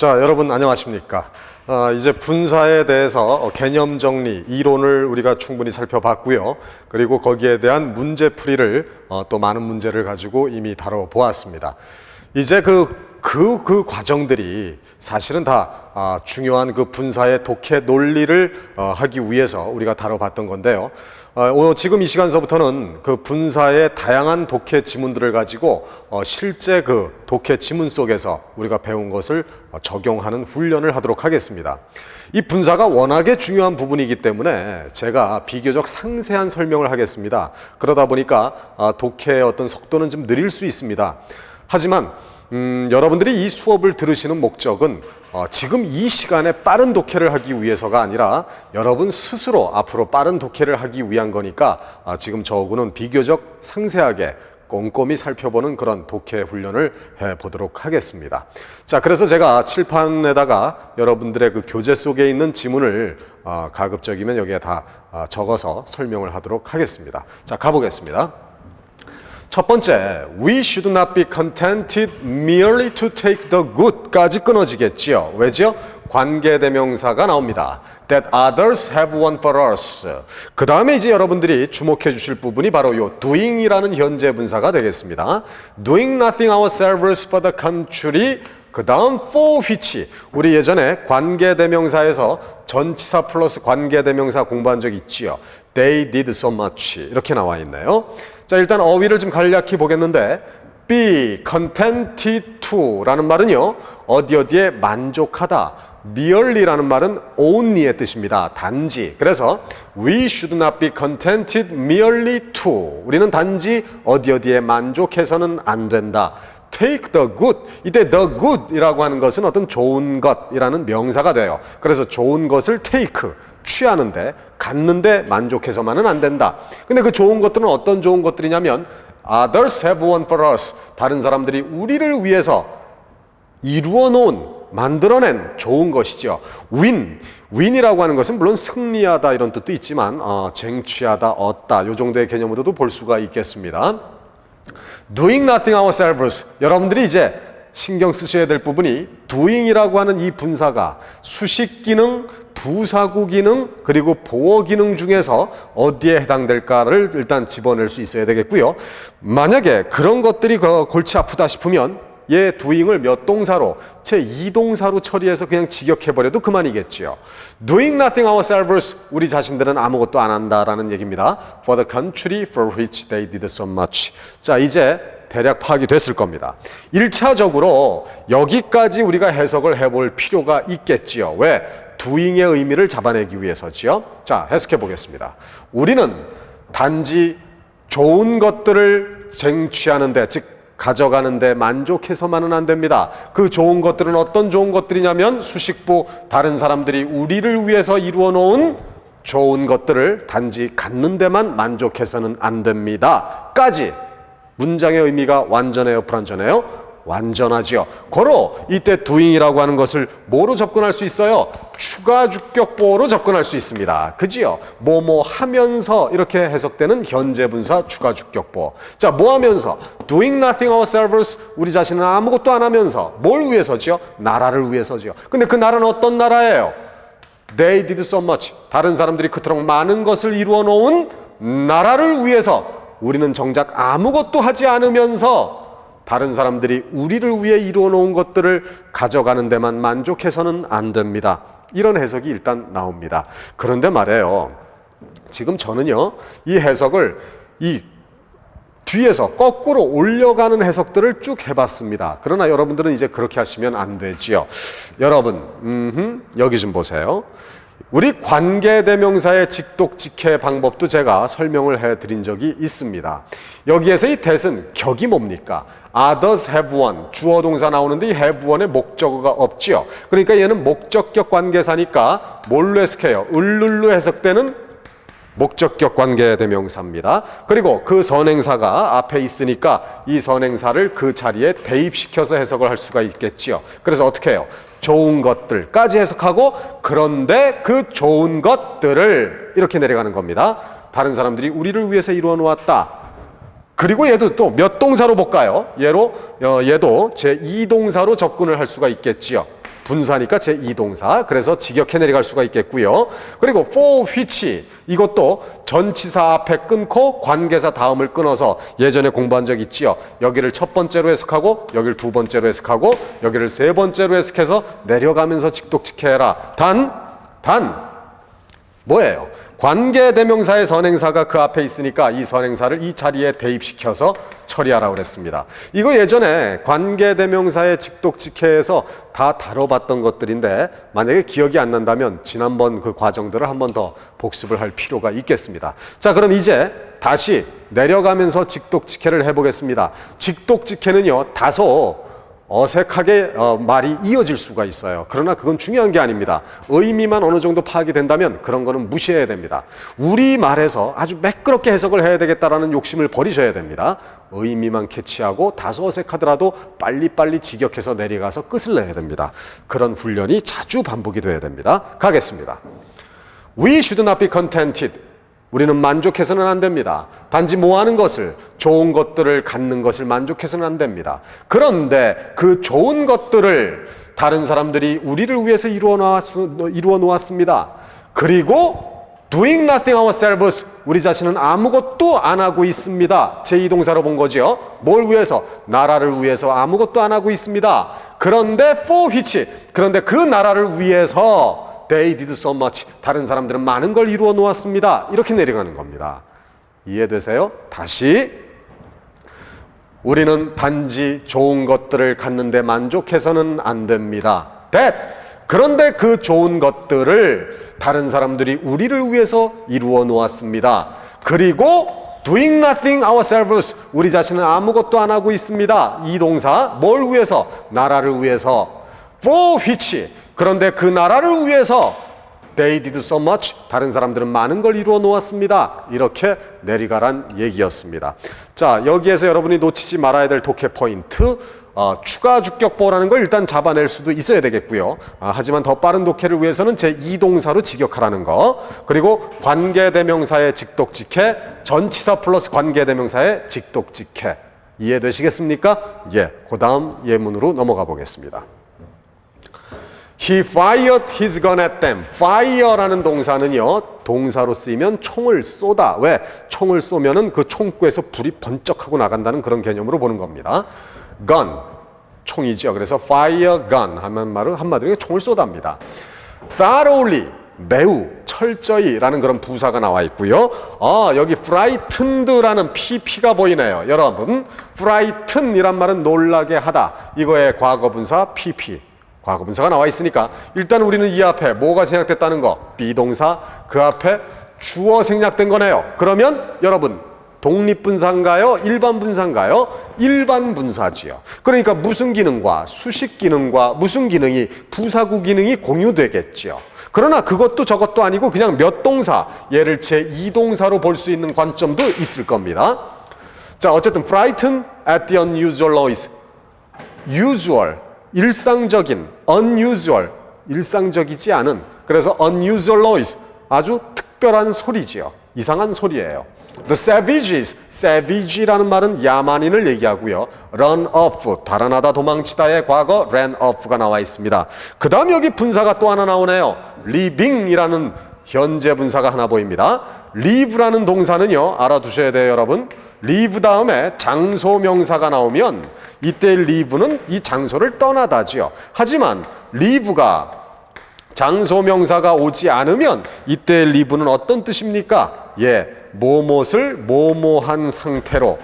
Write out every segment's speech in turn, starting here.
자, 여러분 안녕하십니까? 이제 분사에 대해서 개념 정리, 이론을 우리가 충분히 살펴봤고요. 그리고 거기에 대한 문제풀이를 또 많은 문제를 가지고 이미 다뤄보았습니다. 이제 그 과정들이 사실은 다 중요한 그 분사의 독해 논리를 하기 위해서 우리가 다뤄봤던 건데요. 지금 이 시간서부터는 그 분사의 다양한 독해 지문들을 가지고 실제 그 독해 지문 속에서 우리가 배운 것을 적용하는 훈련을 하도록 하겠습니다. 이 분사가 워낙에 중요한 부분이기 때문에 제가 비교적 상세한 설명을 하겠습니다. 그러다 보니까 독해의 어떤 속도는 좀 느릴 수 있습니다. 하지만 여러분들이 이 수업을 들으시는 목적은 지금 이 시간에 빠른 독해를 하기 위해서가 아니라 여러분 스스로 앞으로 빠른 독해를 하기 위한 거니까 지금 저하고는 비교적 상세하게 꼼꼼히 살펴보는 그런 독해 훈련을 해보도록 하겠습니다. 자, 그래서 제가 칠판에다가 여러분들의 그 교재 속에 있는 지문을 가급적이면 여기에 다 적어서 설명을 하도록 하겠습니다. 자, 가보겠습니다. 첫 번째, we should not be contented merely to take the good까지 끊어지겠지요. 왜죠? 관계대명사가 나옵니다. That others have won for us. 그 다음에 이제 여러분들이 주목해 주실 부분이 바로 요 doing이라는 현재 분사가 되겠습니다. Doing nothing ourselves for the country. 그 다음 for which. 우리 예전에 관계대명사에서 전치사 플러스 관계대명사 공부한 적 있지요. They did so much. 이렇게 나와 있네요. 자, 일단 어휘를 좀 간략히 보겠는데 be contented to 라는 말은요, 어디에 만족하다. merely라는 말은 only의 뜻입니다. 단지. 그래서 we should not be contented merely to. 우리는 단지 어디에 만족해서는 안 된다. take the good. 이때 the good이라고 하는 것은 어떤 좋은 것이라는 명사가 돼요. 그래서 좋은 것을 take, 취하는데, 갖는데 만족해서만은 안 된다. 근데 그 좋은 것들은 어떤 좋은 것들이냐면 others have won for us. 다른 사람들이 우리를 위해서 이루어 놓은, 만들어낸 좋은 것이죠. win이라고 하는 것은 물론 승리하다 이런 뜻도 있지만 쟁취하다, 얻다 이 정도의 개념으로도 볼 수가 있겠습니다. Doing nothing ourselves. 여러분들이 이제 신경 쓰셔야 될 부분이 doing이라고 하는 이 분사가 수식 기능, 부사구 기능, 그리고 보어 기능 중에서 어디에 해당될까를 일단 집어낼 수 있어야 되겠고요. 만약에 그런 것들이 골치 아프다 싶으면 얘 doing을 몇 동사로, 제2동사로 처리해서 그냥 직역해버려도 그만이겠지요. Doing nothing ourselves. 우리 자신들은 아무것도 안 한다라는 얘기입니다. For the country for which they did so much. 자, 이제 대략 파악이 됐을 겁니다. 1차적으로 여기까지 우리가 해석을 해볼 필요가 있겠지요. 왜? doing의 의미를 잡아내기 위해서지요. 자, 해석해 보겠습니다. 우리는 단지 좋은 것들을 쟁취하는데, 즉 가져가는데 만족해서만은 안 됩니다. 그 좋은 것들은 어떤 좋은 것들이냐면 수식부, 다른 사람들이 우리를 위해서 이루어 놓은 좋은 것들을 단지 갖는 데만 만족해서는 안 됩니다. 까지. 문장의 의미가 완전해요, 불완전해요? 완전하지요. 고로 이때 doing이라고 하는 것을 뭐로 접근할 수 있어요? 추가 주격보어로 접근할 수 있습니다. 그지요? 뭐뭐 하면서 이렇게 해석되는 현재 분사 추가 주격보어. 자, 뭐 하면서? Doing nothing ourselves. 우리 자신은 아무것도 안 하면서. 뭘 위해서지요? 나라를 위해서지요. 근데 그 나라는 어떤 나라예요? They did so much. 다른 사람들이 그토록 많은 것을 이루어 놓은 나라를 위해서 우리는 정작 아무것도 하지 않으면서 다른 사람들이 우리를 위해 이루어 놓은 것들을 가져가는 데만 만족해서는 안 됩니다. 이런 해석이 일단 나옵니다. 그런데 말이에요. 지금 저는요, 이 해석을 이 뒤에서 거꾸로 올려가는 해석들을 쭉 해봤습니다. 그러나 여러분들은 이제 그렇게 하시면 안 되지요. 여러분, 여기 좀 보세요. 우리 관계대명사의 직독직해 방법도 제가 설명을 해드린 적이 있습니다. 여기에서 이 that은 격이 뭡니까? others have won. 주어 동사 나오는데 이 have won에 목적어가 없지요. 그러니까 얘는 목적격 관계사니까 뭘로 해석해요? 을룰로 해석되는 목적격 관계대명사입니다. 그리고 그 선행사가 앞에 있으니까 이 선행사를 그 자리에 대입시켜서 해석을 할 수가 있겠지요. 그래서 어떻게 해요? 좋은 것들까지 해석하고 그런데 그 좋은 것들을 이렇게 내려가는 겁니다. 다른 사람들이 우리를 위해서 이루어 놓았다. 그리고 얘도 또 몇 동사로 볼까요? 얘도 제2동사로 접근을 할 수가 있겠지요. 분사니까 제2동사. 그래서 직역해 내려갈 수가 있겠고요. 그리고 for which 이것도 전치사 앞에 끊고 관계사 다음을 끊어서 예전에 공부한 적 있지요. 여기를 첫 번째로 해석하고 여기를 두 번째로 해석하고 여기를 세 번째로 해석해서 내려가면서 직독직해라. 단 뭐예요? 관계대명사의 선행사가 그 앞에 있으니까 이 선행사를 이 자리에 대입시켜서 처리하라고 그랬습니다. 이거 예전에 관계대명사의 직독직해에서 다 다뤄봤던 것들인데 만약에 기억이 안 난다면 지난번 그 과정들을 한 번 더 복습을 할 필요가 있겠습니다. 자, 그럼 이제 다시 내려가면서 직독직해를 해보겠습니다. 직독직해는요, 다소 어색하게 말이 이어질 수가 있어요. 그러나 그건 중요한 게 아닙니다. 의미만 어느 정도 파악이 된다면 그런 거는 무시해야 됩니다. 우리말에서 아주 매끄럽게 해석을 해야 되겠다라는 욕심을 버리셔야 됩니다. 의미만 캐치하고 다소 어색하더라도 빨리빨리 직역해서 내려가서 끝을 내야 됩니다. 그런 훈련이 자주 반복이 돼야 됩니다. 가겠습니다. We should not be contented. 우리는 만족해서는 안 됩니다. 단지 뭐 하는 것을, 좋은 것들을 갖는 것을 만족해서는 안 됩니다. 그런데 그 좋은 것들을 다른 사람들이 우리를 위해서 이루어 놓았습니다. 그리고 doing nothing ourselves, 우리 자신은 아무것도 안 하고 있습니다. 제2동사로 본 거죠. 뭘 위해서? 나라를 위해서 아무것도 안 하고 있습니다. 그런데 for which, 그런데 그 나라를 위해서 They did so much. 다른 사람들은 많은 걸 이루어 놓았습니다. 이렇게 내려가는 겁니다. 이해되세요? 다시. 우리는 단지 좋은 것들을 갖는데 만족해서는 안 됩니다. That. 그런데 그 좋은 것들을 다른 사람들이 우리를 위해서 이루어 놓았습니다. 그리고 doing nothing ourselves. 우리 자신은 아무것도 안 하고 있습니다. 이 동사. 뭘 위해서? 나라를 위해서. For which. 그런데 그 나라를 위해서 They did so much. 다른 사람들은 많은 걸 이루어 놓았습니다. 이렇게 내리가란 얘기였습니다. 자, 여기에서 여러분이 놓치지 말아야 될 독해 포인트, 추가 주격보라는 걸 일단 잡아낼 수도 있어야 되겠고요. 하지만 더 빠른 독해를 위해서는 제2동사로 직역하라는 거, 그리고 관계대명사의 직독직해, 전치사 플러스 관계대명사의 직독직해. 이해되시겠습니까? 예, 그 다음 예문으로 넘어가 보겠습니다. He fired his gun at them. fire라는 동사는요, 동사로 쓰이면 총을 쏘다. 왜? 총을 쏘면은 그 총구에서 불이 번쩍하고 나간다는 그런 개념으로 보는 겁니다. gun, 총이죠. 그래서 fire gun 하면 말은 한마디로 총을 쏘답니다. thoroughly, 매우, 철저히라는 그런 부사가 나와 있고요. 여기 frightened라는 pp가 보이네요. 여러분, frighten이란 말은 놀라게 하다. 이거의 과거분사 pp. 과거분사가 나와 있으니까 일단 우리는 이 앞에 뭐가 생략됐다는 거? 비동사, 그 앞에 주어 생략된 거네요. 그러면 여러분, 독립분사인가요? 일반분사인가요? 일반분사지요. 그러니까 무슨 기능과 수식 기능과 무슨 기능이, 부사구 기능이 공유되겠죠. 그러나 그것도 저것도 아니고 그냥 몇 동사, 얘를 제2동사로 볼 수 있는 관점도 있을 겁니다. 자, 어쨌든 frighten at the unusual noise. usual, 일상적인, unusual, 일상적이지 않은, 그래서 unusual noise, 아주 특별한 소리지요. 이상한 소리예요. The savages, savage라는 말은 야만인을 얘기하고요. run off, 달아나다 도망치다의 과거 ran off가 나와 있습니다. 그 다음 여기 분사가 또 하나 나오네요. living이라는 현재 분사가 하나 보입니다. live라는 동사는요, 알아두셔야 돼요, 여러분. live 다음에 장소 명사가 나오면 이때 live는 이 장소를 떠나다지요. 하지만 live가 장소 명사가 오지 않으면 이때 live는 어떤 뜻입니까? 예, 뭐뭇을 뭐뭐한 상태로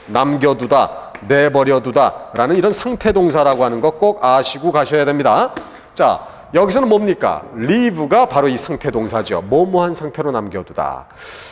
남겨두다, 내버려두다 라는 이런 상태 동사라고 하는 거 꼭 아시고 가셔야 됩니다. 자, 여기서는 뭡니까? leave가 바로 이 상태 동사죠. 뭐뭐한 상태로 남겨두다.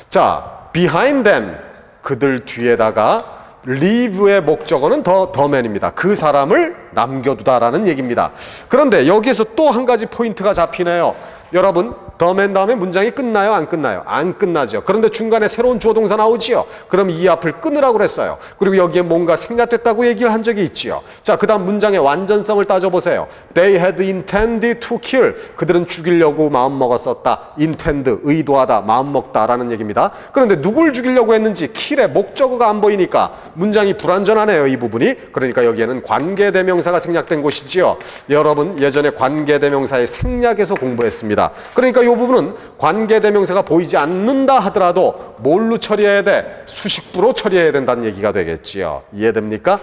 자, behind them, 그들 뒤에다가 leave의 목적어는 the man입니다. 그 사람을 남겨두다라는 얘기입니다. 그런데 여기에서 또 한 가지 포인트가 잡히네요. 여러분, the man 다음에 문장이 끝나요? 안 끝나요? 안 끝나죠. 그런데 중간에 새로운 주어 동사 나오지요. 그럼 이 앞을 끊으라고 그랬어요. 그리고 여기에 뭔가 생략됐다고 얘기를 한 적이 있지요. 자, 그 다음 문장의 완전성을 따져보세요. They had intended to kill. 그들은 죽이려고 마음먹었었다. intend, 의도하다, 마음먹다라는 얘기입니다. 그런데 누굴 죽이려고 했는지 kill의 목적어가 안 보이니까 문장이 불완전하네요, 이 부분이. 그러니까 여기에는 관계대명사가 생략된 곳이지요. 여러분 예전에 관계대명사의 생략에서 공부했습니다. 그러니까 이 부분은 관계대명사가 보이지 않는다 하더라도 뭘로 처리해야 돼? 수식부로 처리해야 된다는 얘기가 되겠지요. 이해됩니까?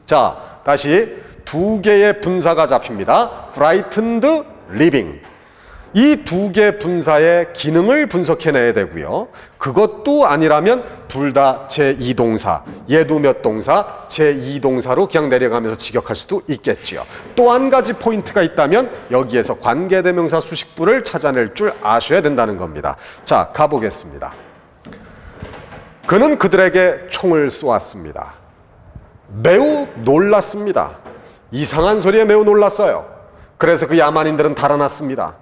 자, 다시 두 개의 분사가 잡힙니다. frightened, living. 이 두 개 분사의 기능을 분석해내야 되고요. 그것도 아니라면 둘 다 제2동사, 얘도 몇 동사, 제2동사로 그냥 내려가면서 직역할 수도 있겠지요. 또 한 가지 포인트가 있다면 여기에서 관계대명사 수식부를 찾아낼 줄 아셔야 된다는 겁니다. 자, 가보겠습니다. 그는 그들에게 총을 쏘았습니다. 매우 놀랐습니다. 이상한 소리에 매우 놀랐어요. 그래서 그 야만인들은 달아났습니다.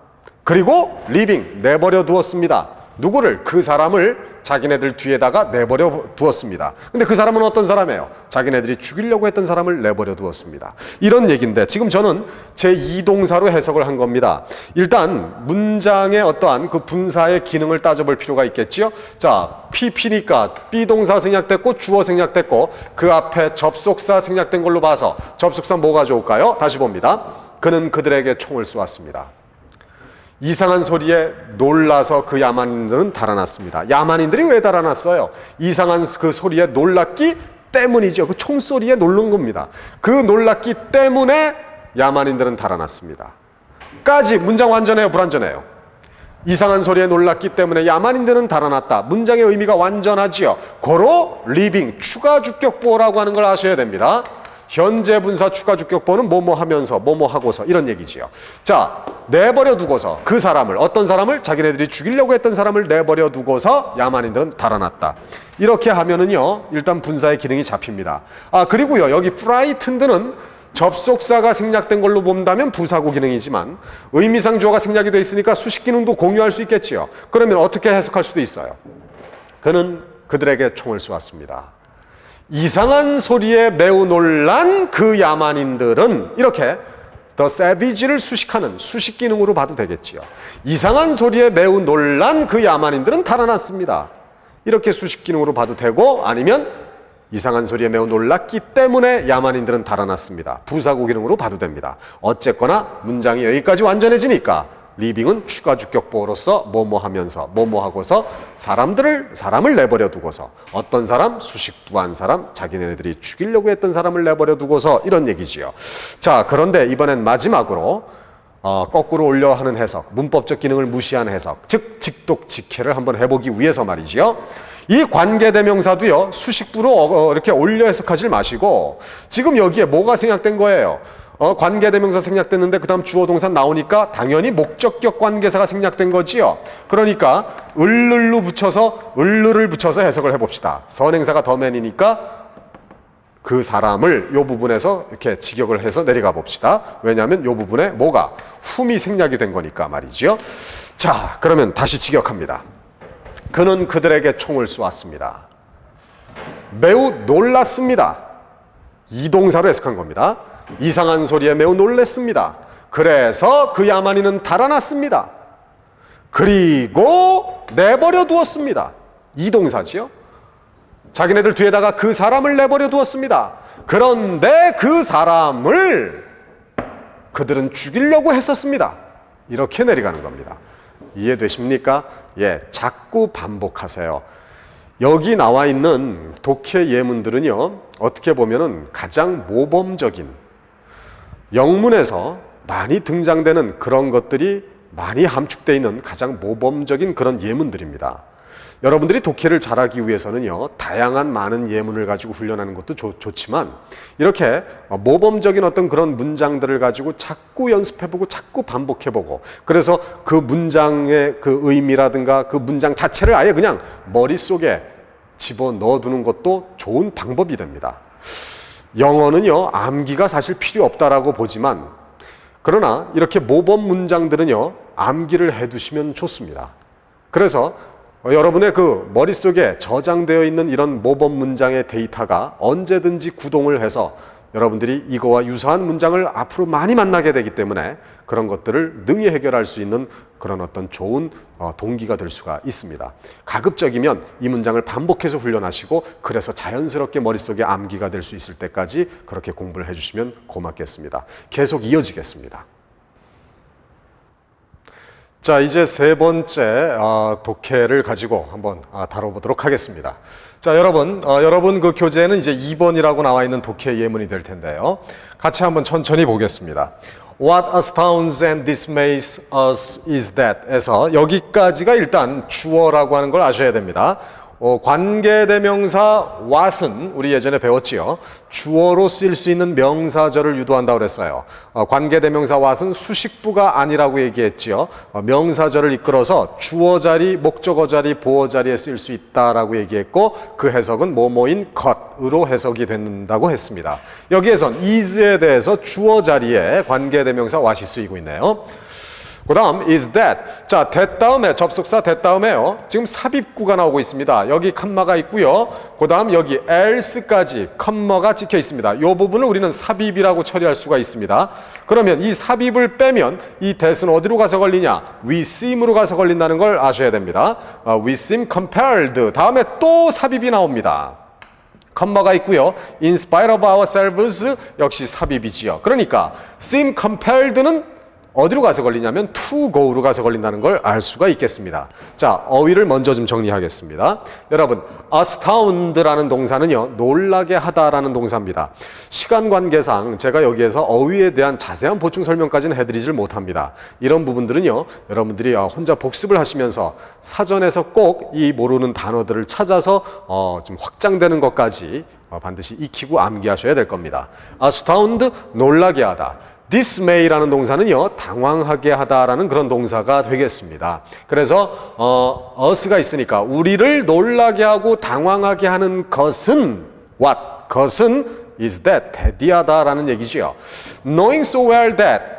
그리고 리빙, 내버려 두었습니다. 누구를? 그 사람을 자기네들 뒤에다가 내버려 두었습니다. 근데 그 사람은 어떤 사람이에요? 자기네들이 죽이려고 했던 사람을 내버려 두었습니다. 이런 얘기인데 지금 저는 제2동사로 해석을 한 겁니다. 일단 문장의 어떠한 그 분사의 기능을 따져볼 필요가 있겠지요. 자, PP니까 B동사 생략됐고 주어 생략됐고 그 앞에 접속사 생략된 걸로 봐서 접속사 뭐가 좋을까요? 다시 봅니다. 그는 그들에게 총을 쏘았습니다. 이상한 소리에 놀라서 그 야만인들은 달아났습니다. 야만인들이 왜 달아났어요? 이상한 그 소리에 놀랐기 때문이죠. 그 총소리에 놀란 겁니다. 그 놀랐기 때문에 야만인들은 달아났습니다. 까지 문장 완전해요? 불완전해요? 이상한 소리에 놀랐기 때문에 야만인들은 달아났다. 문장의 의미가 완전하지요. 고로 리빙, 추가 주격보라고 하는 걸 아셔야 됩니다. 현재 분사 추가 주격보는 뭐뭐 하면서 뭐뭐 하고서 이런 얘기지요. 자, 내버려 두고서 그 사람을, 어떤 사람을? 자기네들이 죽이려고 했던 사람을 내버려 두고서 야만인들은 달아났다. 이렇게 하면은요 일단 분사의 기능이 잡힙니다. 아, 그리고요 여기 frightened는 접속사가 생략된 걸로 본다면 부사구 기능이지만 의미상 주어가 생략이 돼 있으니까 수식 기능도 공유할 수 있겠지요. 그러면 어떻게 해석할 수도 있어요. 그는 그들에게 총을 쏘았습니다. 이상한 소리에 매우 놀란 그 야만인들은 이렇게 the savage를 수식하는 수식 기능으로 봐도 되겠지요. 이상한 소리에 매우 놀란 그 야만인들은 달아났습니다. 이렇게 수식 기능으로 봐도 되고 아니면 이상한 소리에 매우 놀랐기 때문에 야만인들은 달아났습니다. 부사구 기능으로 봐도 됩니다. 어쨌거나 문장이 여기까지 완전해지니까 리빙은 추가 주격보로서 뭐뭐 하면서 뭐뭐 하고서 사람을 내버려 두고서 어떤 사람? 수식부한 사람, 자기네들이 죽이려고 했던 사람을 내버려 두고서 이런 얘기지요. 자, 그런데 이번엔 마지막으로 거꾸로 올려 하는 해석, 문법적 기능을 무시한 해석, 즉 직독직해를 한번 해보기 위해서 말이지요. 이 관계대명사도요 수식부로 이렇게 올려 해석하지 마시고 지금 여기에 뭐가 생략된 거예요? 관계대명사 생략됐는데 그 다음 주어 동사 나오니까 당연히 목적격 관계사가 생략된 거지요. 그러니까 을를 붙여서 해석을 해봅시다. 선행사가 더맨이니까 그 사람을 요 부분에서 이렇게 직역을 해서 내려가 봅시다. 왜냐하면 요 부분에 뭐가 훔이 생략이 된 거니까 말이죠. 자, 그러면 다시 직역합니다. 그는 그들에게 총을 쏘았습니다. 매우 놀랐습니다. 이 동사로 해석한 겁니다. 이상한 소리에 매우 놀랐습니다. 그래서 그 야만인은 달아났습니다. 그리고 내버려 두었습니다. 이 동사지요. 자기네들 뒤에다가 그 사람을 내버려 두었습니다. 그런데 그 사람을 그들은 죽이려고 했었습니다. 이렇게 내려가는 겁니다. 이해되십니까? 예, 자꾸 반복하세요. 여기 나와 있는 독해 예문들은요, 어떻게 보면은 가장 모범적인 영문에서 많이 등장되는 그런 것들이 많이 함축되어 있는 가장 모범적인 그런 예문들입니다. 여러분들이 독해를 잘하기 위해서는요, 다양한 많은 예문을 가지고 훈련하는 것도 좋지만 이렇게 모범적인 어떤 그런 문장들을 가지고 자꾸 연습해보고 자꾸 반복해보고 그래서 그 문장의 그 의미라든가 그 문장 자체를 아예 그냥 머릿속에 집어넣어두는 것도 좋은 방법이 됩니다. 영어는요, 암기가 사실 필요 없다라고 보지만 그러나 이렇게 모범 문장들은요, 암기를 해두시면 좋습니다. 그래서 여러분의 그 머릿속에 저장되어 있는 이런 모범 문장의 데이터가 언제든지 구동을 해서 여러분들이 이거와 유사한 문장을 앞으로 많이 만나게 되기 때문에 그런 것들을 능히 해결할 수 있는 그런 어떤 좋은 동기가 될 수가 있습니다. 가급적이면 이 문장을 반복해서 훈련하시고 그래서 자연스럽게 머릿속에 암기가 될 수 있을 때까지 그렇게 공부를 해주시면 고맙겠습니다. 계속 이어지겠습니다. 자, 이제 세 번째 독해를 가지고 한번 다뤄보도록 하겠습니다. 자, 여러분 그 교재에는 이제 2번이라고 나와 있는 독해 예문이 될 텐데요. 같이 한번 천천히 보겠습니다. What astounds and dismays us is that 에서 여기까지가 일단 주어라고 하는 걸 아셔야 됩니다. 관계대명사 what은 우리 예전에 배웠지요. 주어로 쓰일 수 있는 명사절을 유도한다고 그랬어요. 관계대명사 what은 수식부가 아니라고 얘기했지요. 명사절을 이끌어서 주어 자리, 목적어 자리, 보어 자리에 쓰일 수 있다라고 얘기했고 그 해석은 뭐뭐인 것으로 해석이 된다고 했습니다. 여기에선 is에 대해서 주어 자리에 관계대명사 what이 쓰이고 있네요. 그 다음 is that. 자, that 다음에 접속사 that 다음에요. 지금 삽입구가 나오고 있습니다. 여기 컴마가 있고요. 그 다음 여기 else까지 컴마가 찍혀 있습니다. 이 부분을 우리는 삽입이라고 처리할 수가 있습니다. 그러면 이 삽입을 빼면 이 that은 어디로 가서 걸리냐? we seem으로 가서 걸린다는 걸 아셔야 됩니다. we seem compelled. 다음에 또 삽입이 나옵니다. 컴마가 있고요. In spite of ourselves 역시 삽입이지요. 그러니까 seem compelled는 어디로 가서 걸리냐면 to go로 가서 걸린다는 걸 알 수가 있겠습니다. 자, 어휘를 먼저 좀 정리하겠습니다. 여러분, astound라는 동사는요, 놀라게 하다라는 동사입니다. 시간 관계상 제가 여기에서 어휘에 대한 자세한 보충 설명까지는 해드리질 못합니다. 이런 부분들은요, 여러분들이 혼자 복습을 하시면서 사전에서 꼭 이 모르는 단어들을 찾아서 좀 확장되는 것까지 반드시 익히고 암기하셔야 될 겁니다. astound, 놀라게 하다. dismay라는 동사는요, 당황하게 하다라는 그런 동사가 되겠습니다. 그래서 us가 있으니까 우리를 놀라게 하고 당황하게 하는 것은 what? 것은 is that, 대디하다라는 얘기지요. knowing so well that,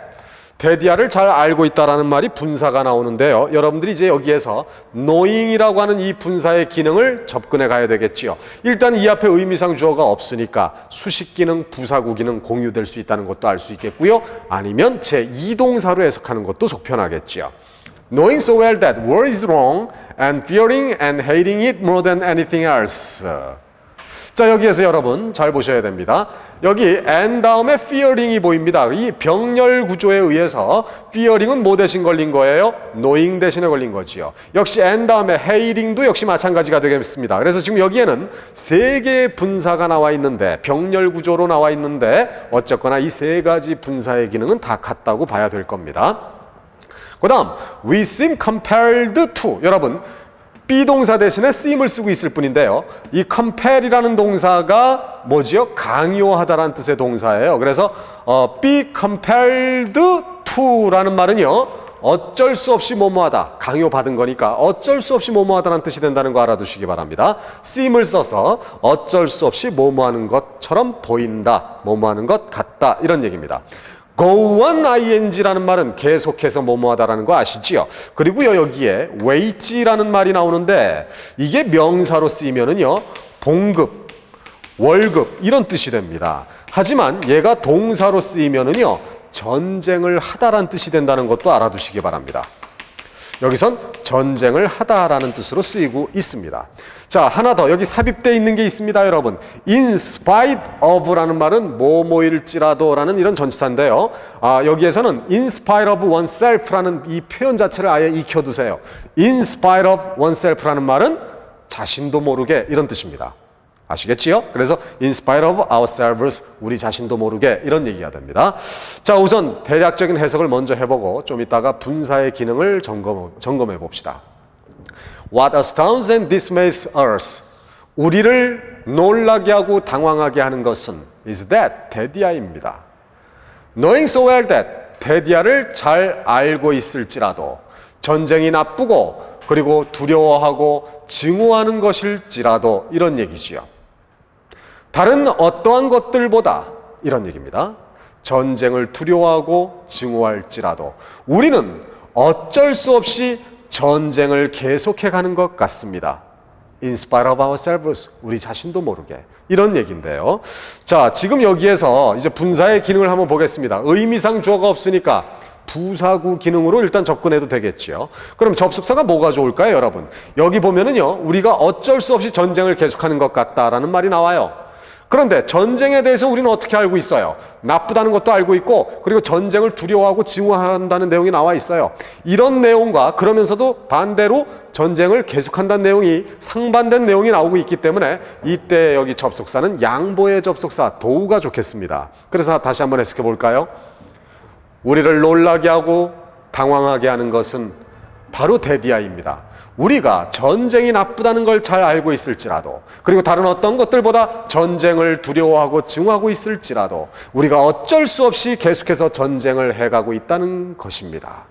대디아를 잘 알고 있다라는 말이 분사가 나오는데요. 여러분들이 이제 여기에서 knowing이라고 하는 이 분사의 기능을 접근해 가야 되겠지요. 일단 이 앞에 의미상 주어가 없으니까 수식 기능, 부사구 기능 공유될 수 있다는 것도 알 수 있겠고요. 아니면 제2동사로 해석하는 것도 속편하겠지요. Knowing so well that war is wrong and fearing and hating it more than anything else. 자, 여기에서 여러분 잘 보셔야 됩니다. 여기 and 다음에 fearing이 보입니다. 이 병렬 구조에 의해서 fearing은 뭐 대신 걸린 거예요? knowing 대신에 걸린 거지요. 역시 and 다음에 hating도 역시 마찬가지가 되겠습니다. 그래서 지금 여기에는 세 개의 분사가 나와 있는데, 병렬 구조로 나와 있는데 어쨌거나 이 세 가지 분사의 기능은 다 같다고 봐야 될 겁니다. 그 다음 we seem compelled to. 여러분, 비동사 대신에 seem을 쓰고 있을 뿐인데요. 이 compel이라는 동사가 뭐지요? 강요하다라는 뜻의 동사예요. 그래서 be compelled to라는 말은요, 어쩔 수 없이 뭐뭐하다, 강요받은 거니까 어쩔 수 없이 뭐뭐하다라는 뜻이 된다는 거 알아두시기 바랍니다. seem을 써서 어쩔 수 없이 뭐뭐하는 것처럼 보인다, 뭐뭐하는 것 같다, 이런 얘기입니다. go on ing라는 말은 계속해서 뭐뭐하다라는 거 아시지요? 그리고요, 여기에 wage라는 말이 나오는데 이게 명사로 쓰이면은요, 봉급, 월급 이런 뜻이 됩니다. 하지만 얘가 동사로 쓰이면은요, 전쟁을 하다라는 뜻이 된다는 것도 알아두시기 바랍니다. 여기선 전쟁을 하다라는 뜻으로 쓰이고 있습니다. 자, 하나 더 여기 삽입되어 있는 게 있습니다, 여러분. in spite of라는 말은 뭐뭐일지라도 라는 이런 전치사인데요. 여기에서는 in spite of oneself라는 이 표현 자체를 아예 익혀두세요. in spite of oneself라는 말은 자신도 모르게 이런 뜻입니다. 아시겠지요? 그래서 in spite of ourselves, 우리 자신도 모르게 이런 얘기가 됩니다. 자, 우선 대략적인 해석을 먼저 해보고 좀 이따가 분사의 기능을 점검해 봅시다. What astounds and dismays us. 우리를 놀라게 하고 당황하게 하는 것은 is that, 대디아입니다. Knowing so well that, 대디아를 잘 알고 있을지라도 전쟁이 나쁘고 그리고 두려워하고 증오하는 것일지라도 이런 얘기지요. 다른 어떠한 것들보다 이런 얘기입니다. 전쟁을 두려워하고 증오할지라도 우리는 어쩔 수 없이 전쟁을 계속해 가는 것 같습니다. In spite of ourselves, 우리 자신도 모르게. 이런 얘기인데요. 자, 지금 여기에서 이제 분사의 기능을 한번 보겠습니다. 의미상 주어가 없으니까 부사구 기능으로 일단 접근해도 되겠죠. 그럼 접속사가 뭐가 좋을까요, 여러분? 여기 보면은요, 우리가 어쩔 수 없이 전쟁을 계속하는 것 같다라는 말이 나와요. 그런데 전쟁에 대해서 우리는 어떻게 알고 있어요? 나쁘다는 것도 알고 있고, 그리고 전쟁을 두려워하고 징후한다는 내용이 나와 있어요. 이런 내용과 그러면서도 반대로 전쟁을 계속한다는 내용이 상반된 내용이 나오고 있기 때문에 이때 여기 접속사는 양보의 접속사 도우가 좋겠습니다. 그래서 다시 한번 해석해 볼까요? 우리를 놀라게 하고 당황하게 하는 것은 바로 데디아입니다. 우리가 전쟁이 나쁘다는 걸 잘 알고 있을지라도, 그리고 다른 어떤 것들보다 전쟁을 두려워하고 증오하고 있을지라도 우리가 어쩔 수 없이 계속해서 전쟁을 해가고 있다는 것입니다.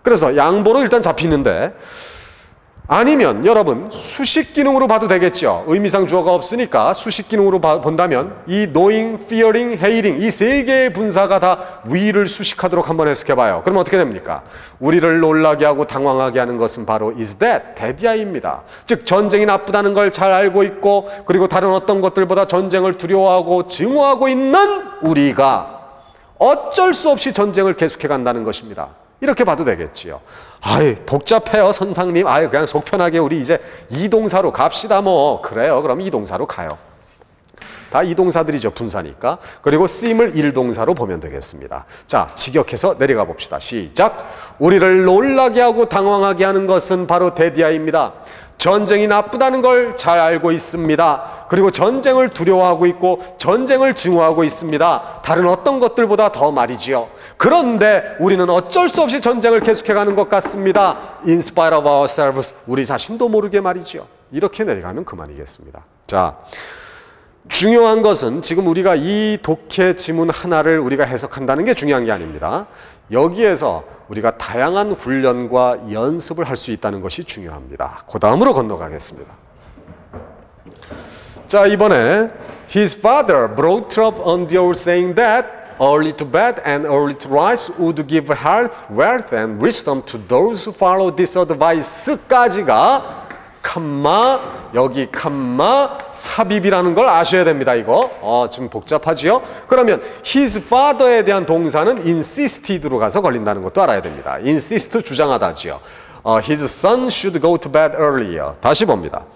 그래서 양보로 일단 잡히는데, 아니면 여러분 수식 기능으로 봐도 되겠죠. 의미상 주어가 없으니까 수식 기능으로 본다면 이 knowing, fearing, hating 이 세 개의 분사가 다 위를 수식하도록 한번 해석해봐요. 그러면 어떻게 됩니까? 우리를 놀라게 하고 당황하게 하는 것은 바로 is that, 데디아입니다. 즉 전쟁이 나쁘다는 걸 잘 알고 있고, 그리고 다른 어떤 것들보다 전쟁을 두려워하고 증오하고 있는 우리가 어쩔 수 없이 전쟁을 계속해 간다는 것입니다. 이렇게 봐도 되겠지요. 아이, 복잡해요, 선상님. 아이, 그냥 속 편하게 우리 이제 이동사로 갑시다, 뭐. 그래요. 그럼 이동사로 가요. 다 이동사들이죠, 분사니까. 그리고 seem을 일동사로 보면 되겠습니다. 자, 직역해서 내려가 봅시다. 시작. 우리를 놀라게 하고 당황하게 하는 것은 바로 데디아입니다. 전쟁이 나쁘다는 걸 잘 알고 있습니다. 그리고 전쟁을 두려워하고 있고 전쟁을 증오하고 있습니다. 다른 어떤 것들보다 더 말이지요. 그런데 우리는 어쩔 수 없이 전쟁을 계속해가는 것 같습니다. In spite of ourselves, 우리 자신도 모르게 말이지요. 이렇게 내려가면 그만이겠습니다. 자, 중요한 것은 지금 우리가 이 독해 지문 하나를 우리가 해석한다는 게 중요한 게 아닙니다. 여기에서 우리가 다양한 훈련과 연습을 할 수 있다는 것이 중요합니다. 그 다음으로 건너가겠습니다. 자, 이번에 His father brought up on the old saying that early to bed and early to rise would give health, wealth and wisdom to those who follow this advice까지가 칸마, 여기 칸마, 삽입이라는 걸 아셔야 됩니다. 이거 좀 복잡하지요? 그러면 his father에 대한 동사는 insisted로 가서 걸린다는 것도 알아야 됩니다. insist 주장하다지요. His son should go to bed earlier. 다시 봅니다.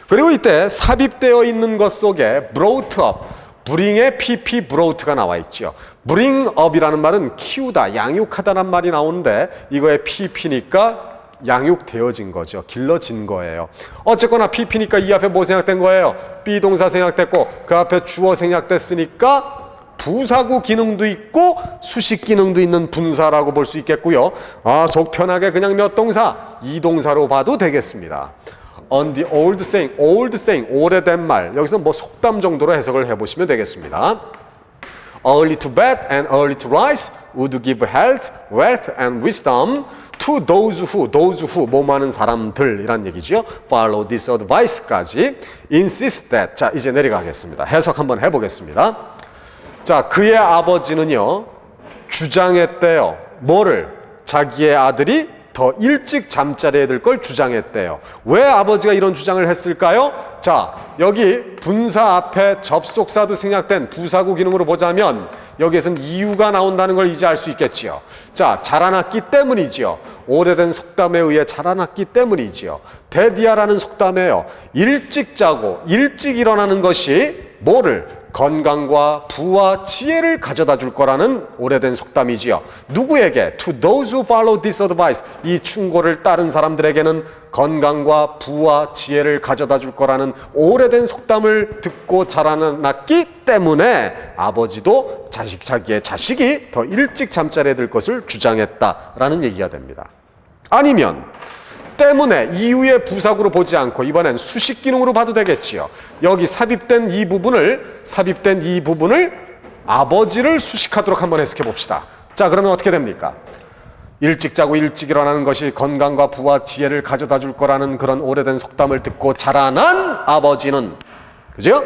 그리고 이때 삽입되어 있는 것 속에 brought up, bring의 pp brought가 나와 있죠. bring up이라는 말은 키우다, 양육하다란 말이 나오는데 이거의 pp니까 양육되어진 거죠. 길러진 거예요. 어쨌거나 pp니까 이 앞에 뭐 생략된 거예요? 비동사 생략됐고 그 앞에 주어 생략됐으니까 부사구 기능도 있고 수식 기능도 있는 분사라고 볼 수 있겠고요. 속 편하게 그냥 몇 동사? 이동사로 봐도 되겠습니다. On the old saying, 오래된 말. 여기서 뭐 속담 정도로 해석을 해보시면 되겠습니다. Early to bed and early to rise would give health, wealth and wisdom to those who 뭐뭐 하는 사람들이란 얘기죠. Follow this advice까지 insist that. 자, 이제 내려가겠습니다. 해석 한번 해보겠습니다. 자, 그의 아버지는요 주장했대요. 뭐를? 자기의 아들이 더 일찍 잠자리에 들 걸 주장했대요. 왜 아버지가 이런 주장을 했을까요? 자, 여기 분사 앞에 접속사도 생략된 부사구 기능으로 보자면 여기에서는 이유가 나온다는 걸 이제 알 수 있겠지요. 자, 자라났기 때문이지요. 오래된 속담에 의해 자라났기 때문이지요. 데디아라는 속담에요. 일찍 자고 일찍 일어나는 것이 뭐를? 건강과 부와 지혜를 가져다 줄 거라는 오래된 속담이지요. 누구에게? To those who follow this advice. 이 충고를 따른 사람들에게는 건강과 부와 지혜를 가져다 줄 거라는 오래된 속담을 듣고 자라났기 때문에 아버지도 자기의 자식이 더 일찍 잠자리에 들 것을 주장했다라는 얘기가 됩니다. 아니면 때문에 이유의 부사구로 보지 않고 이번엔 수식 기능으로 봐도 되겠지요. 여기 삽입된 이 부분을 아버지를 수식하도록 한번 해석해 봅시다. 자, 그러면 어떻게 됩니까? 일찍 자고 일찍 일어나는 것이 건강과 부와 지혜를 가져다 줄 거라는 그런 오래된 속담을 듣고 자라난 아버지는, 그죠?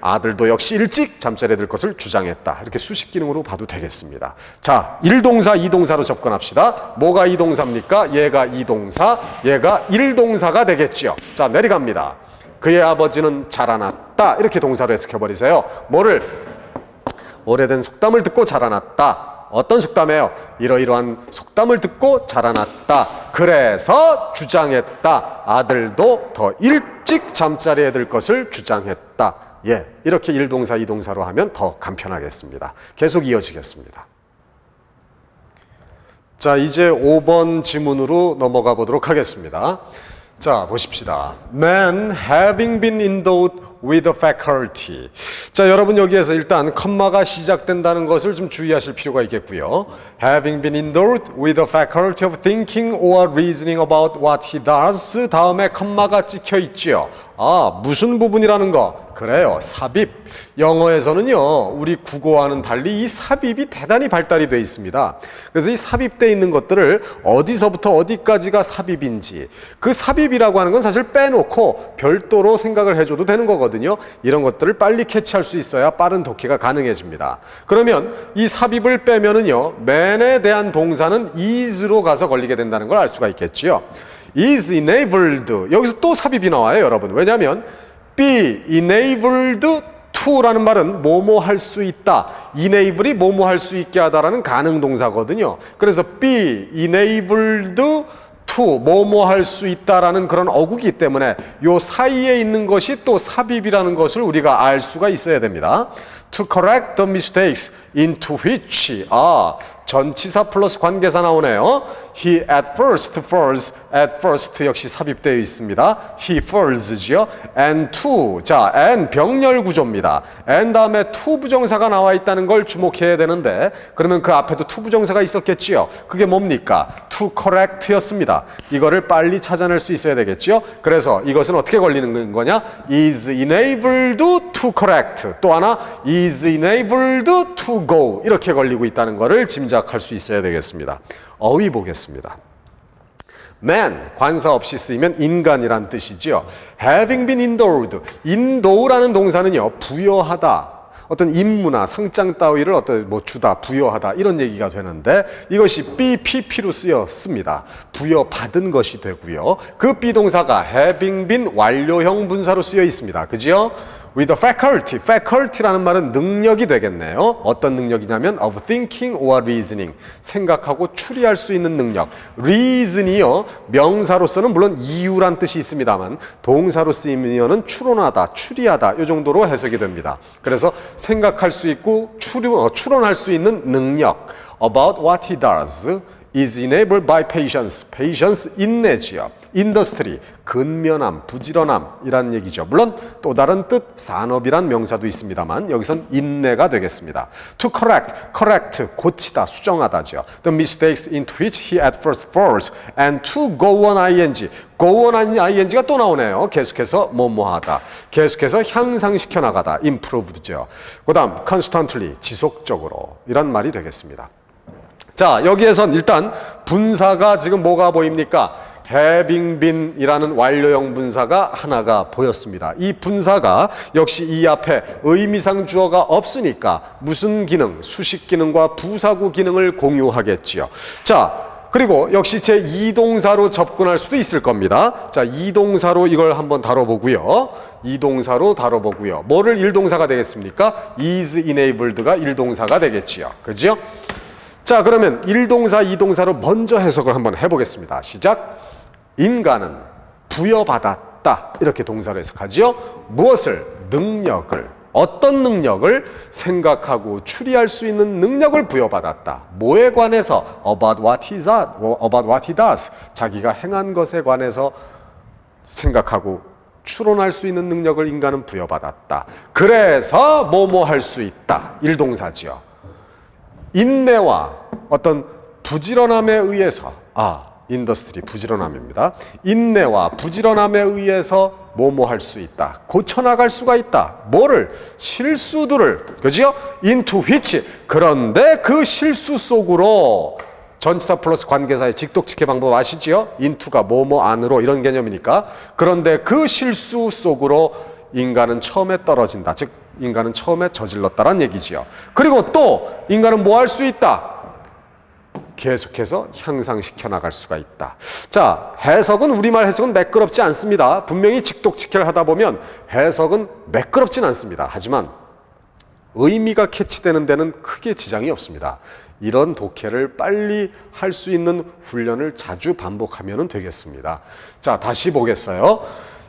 아들도 역시 일찍 잠자리에 들 것을 주장했다. 이렇게 수식 기능으로 봐도 되겠습니다. 자, 1동사, 2동사로 접근합시다. 뭐가 2동사입니까? 얘가 2동사, 얘가 1동사가 되겠지요. 자, 내려갑니다. 그의 아버지는 자라났다. 이렇게 동사로 해석해버리세요. 뭐를? 오래된 속담을 듣고 자라났다. 어떤 속담이에요? 이러이러한 속담을 듣고 자라났다. 그래서 주장했다. 아들도 더 일찍 잠자리에 들 것을 주장했다. 예, 이렇게 1동사, 2동사로 하면 더 간편하겠습니다. 계속 이어지겠습니다. 자, 이제 5번 지문으로 넘어가 보도록 하겠습니다. 자, 보십시다. Man having been endowed with a faculty. 자, 여러분 여기에서 일단 컴마가 시작된다는 것을 좀 주의하실 필요가 있겠고요. Having been endowed with a faculty of thinking or reasoning about what he does. 다음에 컴마가 찍혀 있지요. 아, 무슨 부분이라는 거? 그래요. 삽입. 영어에서는요, 우리 국어와는 달리 이 삽입이 대단히 발달이 되어 있습니다. 그래서 이 삽입되어 있는 것들을 어디서부터 어디까지가 삽입인지, 그 삽입이라고 하는 건 사실 빼놓고 별도로 생각을 해줘도 되는 거거든요. 이런 것들을 빨리 캐치할 수 있어야 빠른 독해가 가능해집니다. 그러면 이 삽입을 빼면은요, man에 대한 동사는 is로 가서 걸리게 된다는 걸 알 수가 있겠지요. is enabled. 여기서 또 삽입이 나와요, 여러분. 왜냐하면 be enabled to라는 말은 뭐뭐 할 수 있다. enable이 뭐뭐 할 수 있게 하다라는 가능 동사거든요. 그래서 be enabled to 뭐뭐 할 수 있다라는 그런 어구기 때문에 요 사이에 있는 것이 또 삽입이라는 것을 우리가 알 수가 있어야 됩니다. To correct the mistakes into which 전치사 플러스 관계사 나오네요. He at first falls. at first 역시 삽입되어 있습니다. He falls죠. and to. 자, and 병렬 구조입니다. and 다음에 to 부정사가 나와 있다는 걸 주목해야 되는데 그러면 그 앞에도 to 부정사가 있었겠지요. 그게 뭡니까? to correct였습니다. 이거를 빨리 찾아낼 수 있어야 되겠죠. 그래서 이것은 어떻게 걸리는 거냐? is enabled to correct. 또 하나 is enabled to go. 이렇게 걸리고 있다는 것을 짐작할 수 있어야 되겠습니다. 어휘 보겠습니다. man, 관사 없이 쓰이면 인간이란 뜻이죠. having been endowed. endow라는 동사는요, 부여하다. 어떤 임무나 상장 따위를 주다, 부여하다 이런 얘기가 되는데 이것이 BPP로 쓰였습니다. 부여받은 것이 되고요. 그 비동사가 having been 완료형 분사로 쓰여 있습니다. 그죠? with a faculty. faculty라는 말은 능력이 되겠네요. 어떤 능력이냐면 of thinking or reasoning. 생각하고 추리할 수 있는 능력. reason이요. 명사로서는 물론 이유란 뜻이 있습니다만 동사로 쓰이면은 추론하다, 추리하다 이 정도로 해석이 됩니다. 그래서 생각할 수 있고 추론할 수 있는 능력. about what he does is enabled by patience. patience, 인내지요. industry, 근면함, 부지런함이란 얘기죠. 물론 또 다른 뜻, 산업이란 명사도 있습니다만 여기선 인내가 되겠습니다. to correct, 고치다, 수정하다죠. the mistakes into which he at first falls and to go on ing. go on ing가 또 나오네요. 계속해서 뭐뭐하다. 계속해서 향상시켜 나가다. improved죠. 그 다음 constantly, 지속적으로 이란 말이 되겠습니다. 자, 여기에선 일단 분사가 지금 뭐가 보입니까? having been 이라는 완료형 분사가 하나가 보였습니다. 이 분사가 역시 이 앞에 의미상 주어가 없으니까 무슨 기능, 수식 기능과 부사구 기능을 공유하겠지요. 자, 그리고 역시 제2동사로 접근할 수도 있을 겁니다. 자, 2동사로 이걸 한번 다뤄보고요. 2동사로 다뤄보고요. 뭐를 1동사가 되겠습니까? is enabled가 1동사가 되겠지요. 그죠? 자, 그러면 1동사, 2동사로 먼저 해석을 한번 해보겠습니다. 시작. 인간은 부여받았다. 이렇게 동사로 해석하지요. 무엇을? 능력을. 어떤 능력을? 생각하고 추리할 수 있는 능력을 부여받았다. 뭐에 관해서? about what he does. 자기가 행한 것에 관해서 생각하고 추론할 수 있는 능력을 인간은 부여받았다. 그래서 뭐뭐 할 수 있다. 1동사지요. 인내와 어떤 부지런함에 의해서 인더스트리 부지런함입니다. 인내와 부지런함에 의해서 뭐뭐 할 수 있다. 고쳐나갈 수가 있다. 뭐를? 실수들을. 그죠? into which. 그런데 그 실수 속으로 전치사 플러스 관계사의 직독직해 방법 아시지요? into가 뭐뭐 안으로 이런 개념이니까. 그런데 그 실수 속으로 인간은 처음에 떨어진다. 즉 인간은 처음에 저질렀다란 얘기지요. 그리고 또 인간은 뭐 할 수 있다? 계속해서 향상시켜 나갈 수가 있다. 자, 해석은 우리말 해석은 매끄럽지 않습니다. 분명히 직독직해를 하다 보면 해석은 매끄럽진 않습니다. 하지만 의미가 캐치되는 데는 크게 지장이 없습니다. 이런 독해를 빨리 할 수 있는 훈련을 자주 반복하면 되겠습니다. 자, 다시 보겠어요.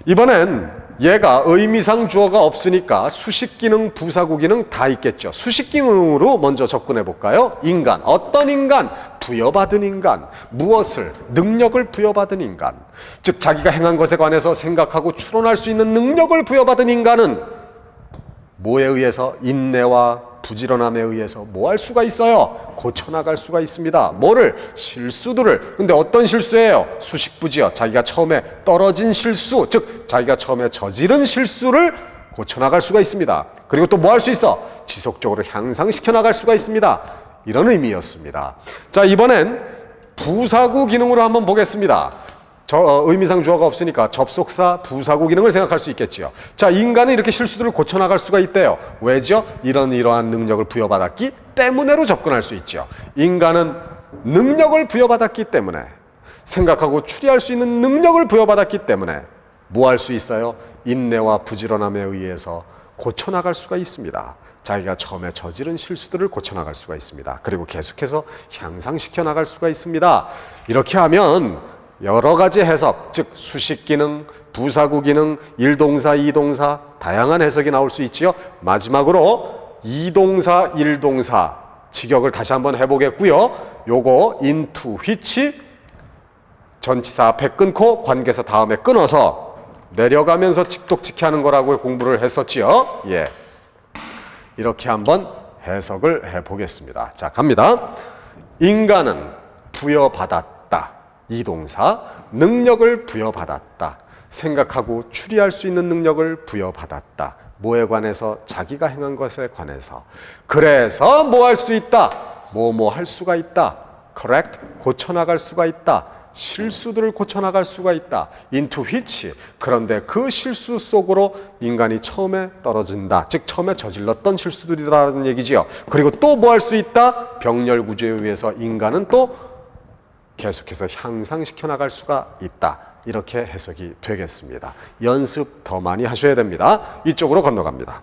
이번엔 얘가 의미상 주어가 없으니까 수식기능, 부사구기능 다 있겠죠. 수식기능으로 먼저 접근해 볼까요? 인간, 어떤 인간? 부여받은 인간, 무엇을, 능력을 부여받은 인간. 즉 자기가 행한 것에 관해서 생각하고 추론할 수 있는 능력을 부여받은 인간은 뭐에 의해서? 인내와 부지런함에 의해서 뭐 할 수가 있어요? 고쳐나갈 수가 있습니다. 뭐를? 실수들을. 근데 어떤 실수예요? 수식부지요. 자기가 처음에 떨어진 실수, 즉 자기가 처음에 저지른 실수를 고쳐나갈 수가 있습니다. 그리고 또 뭐 할 수 있어? 지속적으로 향상시켜 나갈 수가 있습니다. 이런 의미였습니다. 자, 이번엔 부사구 기능으로 한번 보겠습니다. 의미상 주어가 없으니까 접속사, 부사구 기능을 생각할 수 있겠지요. 자, 인간은 이렇게 실수들을 고쳐나갈 수가 있대요. 왜죠? 이러한 능력을 부여받았기 때문에로 접근할 수 있죠. 인간은 능력을 부여받았기 때문에, 생각하고 추리할 수 있는 능력을 부여받았기 때문에 뭐 할 수 있어요? 인내와 부지런함에 의해서 고쳐나갈 수가 있습니다. 자기가 처음에 저지른 실수들을 고쳐나갈 수가 있습니다. 그리고 계속해서 향상시켜 나갈 수가 있습니다. 이렇게 하면 여러 가지 해석, 즉 수식 기능, 부사구 기능, 일동사, 이동사 다양한 해석이 나올 수 있지요. 마지막으로 이동사, 일동사 직역을 다시 한번 해보겠고요. 요거 into which 전치사 앞에 끊고 관계사 다음에 끊어서 내려가면서 직독직해 하는 거라고 공부를 했었지요. 예, 이렇게 한번 해석을 해보겠습니다. 자, 갑니다. 인간은 부여받았다. 이동사, 능력을 부여받았다. 생각하고 추리할 수 있는 능력을 부여받았다. 뭐에 관해서? 자기가 행한 것에 관해서. 그래서 뭐 할 수 있다? 뭐 할 수가 있다. correct, 고쳐나갈 수가 있다. 실수들을 고쳐나갈 수가 있다. into which, 그런데 그 실수 속으로 인간이 처음에 떨어진다. 즉 처음에 저질렀던 실수들이라는 얘기지요. 그리고 또 뭐 할 수 있다? 병렬 구조에 의해서 인간은 또 계속해서 향상시켜 나갈 수가 있다. 이렇게 해석이 되겠습니다. 연습 더 많이 하셔야 됩니다. 이쪽으로 건너갑니다.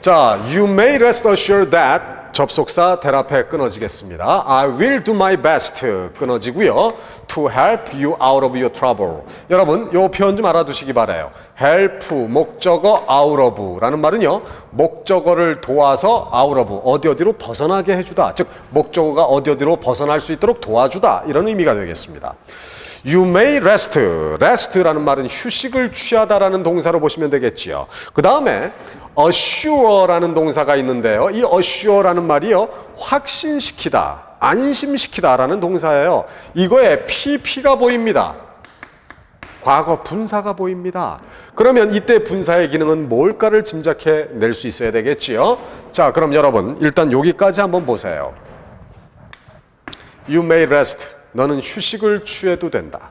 자, you may rest assured that 접속사 될 앞에 끊어지겠습니다. I will do my best 끊어지고요. To help you out of your trouble. 여러분, 이 표현 좀 알아두시기 바라요. help, 목적어 out of 라는 말은요, 목적어를 도와서 out of, 어디로 벗어나게 해주다. 즉 목적어가 어디로 벗어날 수 있도록 도와주다. 이런 의미가 되겠습니다. You may rest. rest라는 말은 휴식을 취하다라는 동사로 보시면 되겠지요. 그 다음에 assure라는 동사가 있는데요. 이 assure라는 말이요, 확신시키다, 안심시키다라는 동사예요. 이거에 pp가 보입니다. 과거 분사가 보입니다. 그러면 이때 분사의 기능은 뭘까를 짐작해 낼 수 있어야 되겠지요. 자, 그럼 여러분 일단 여기까지 한번 보세요. You may rest. 너는 휴식을 취해도 된다.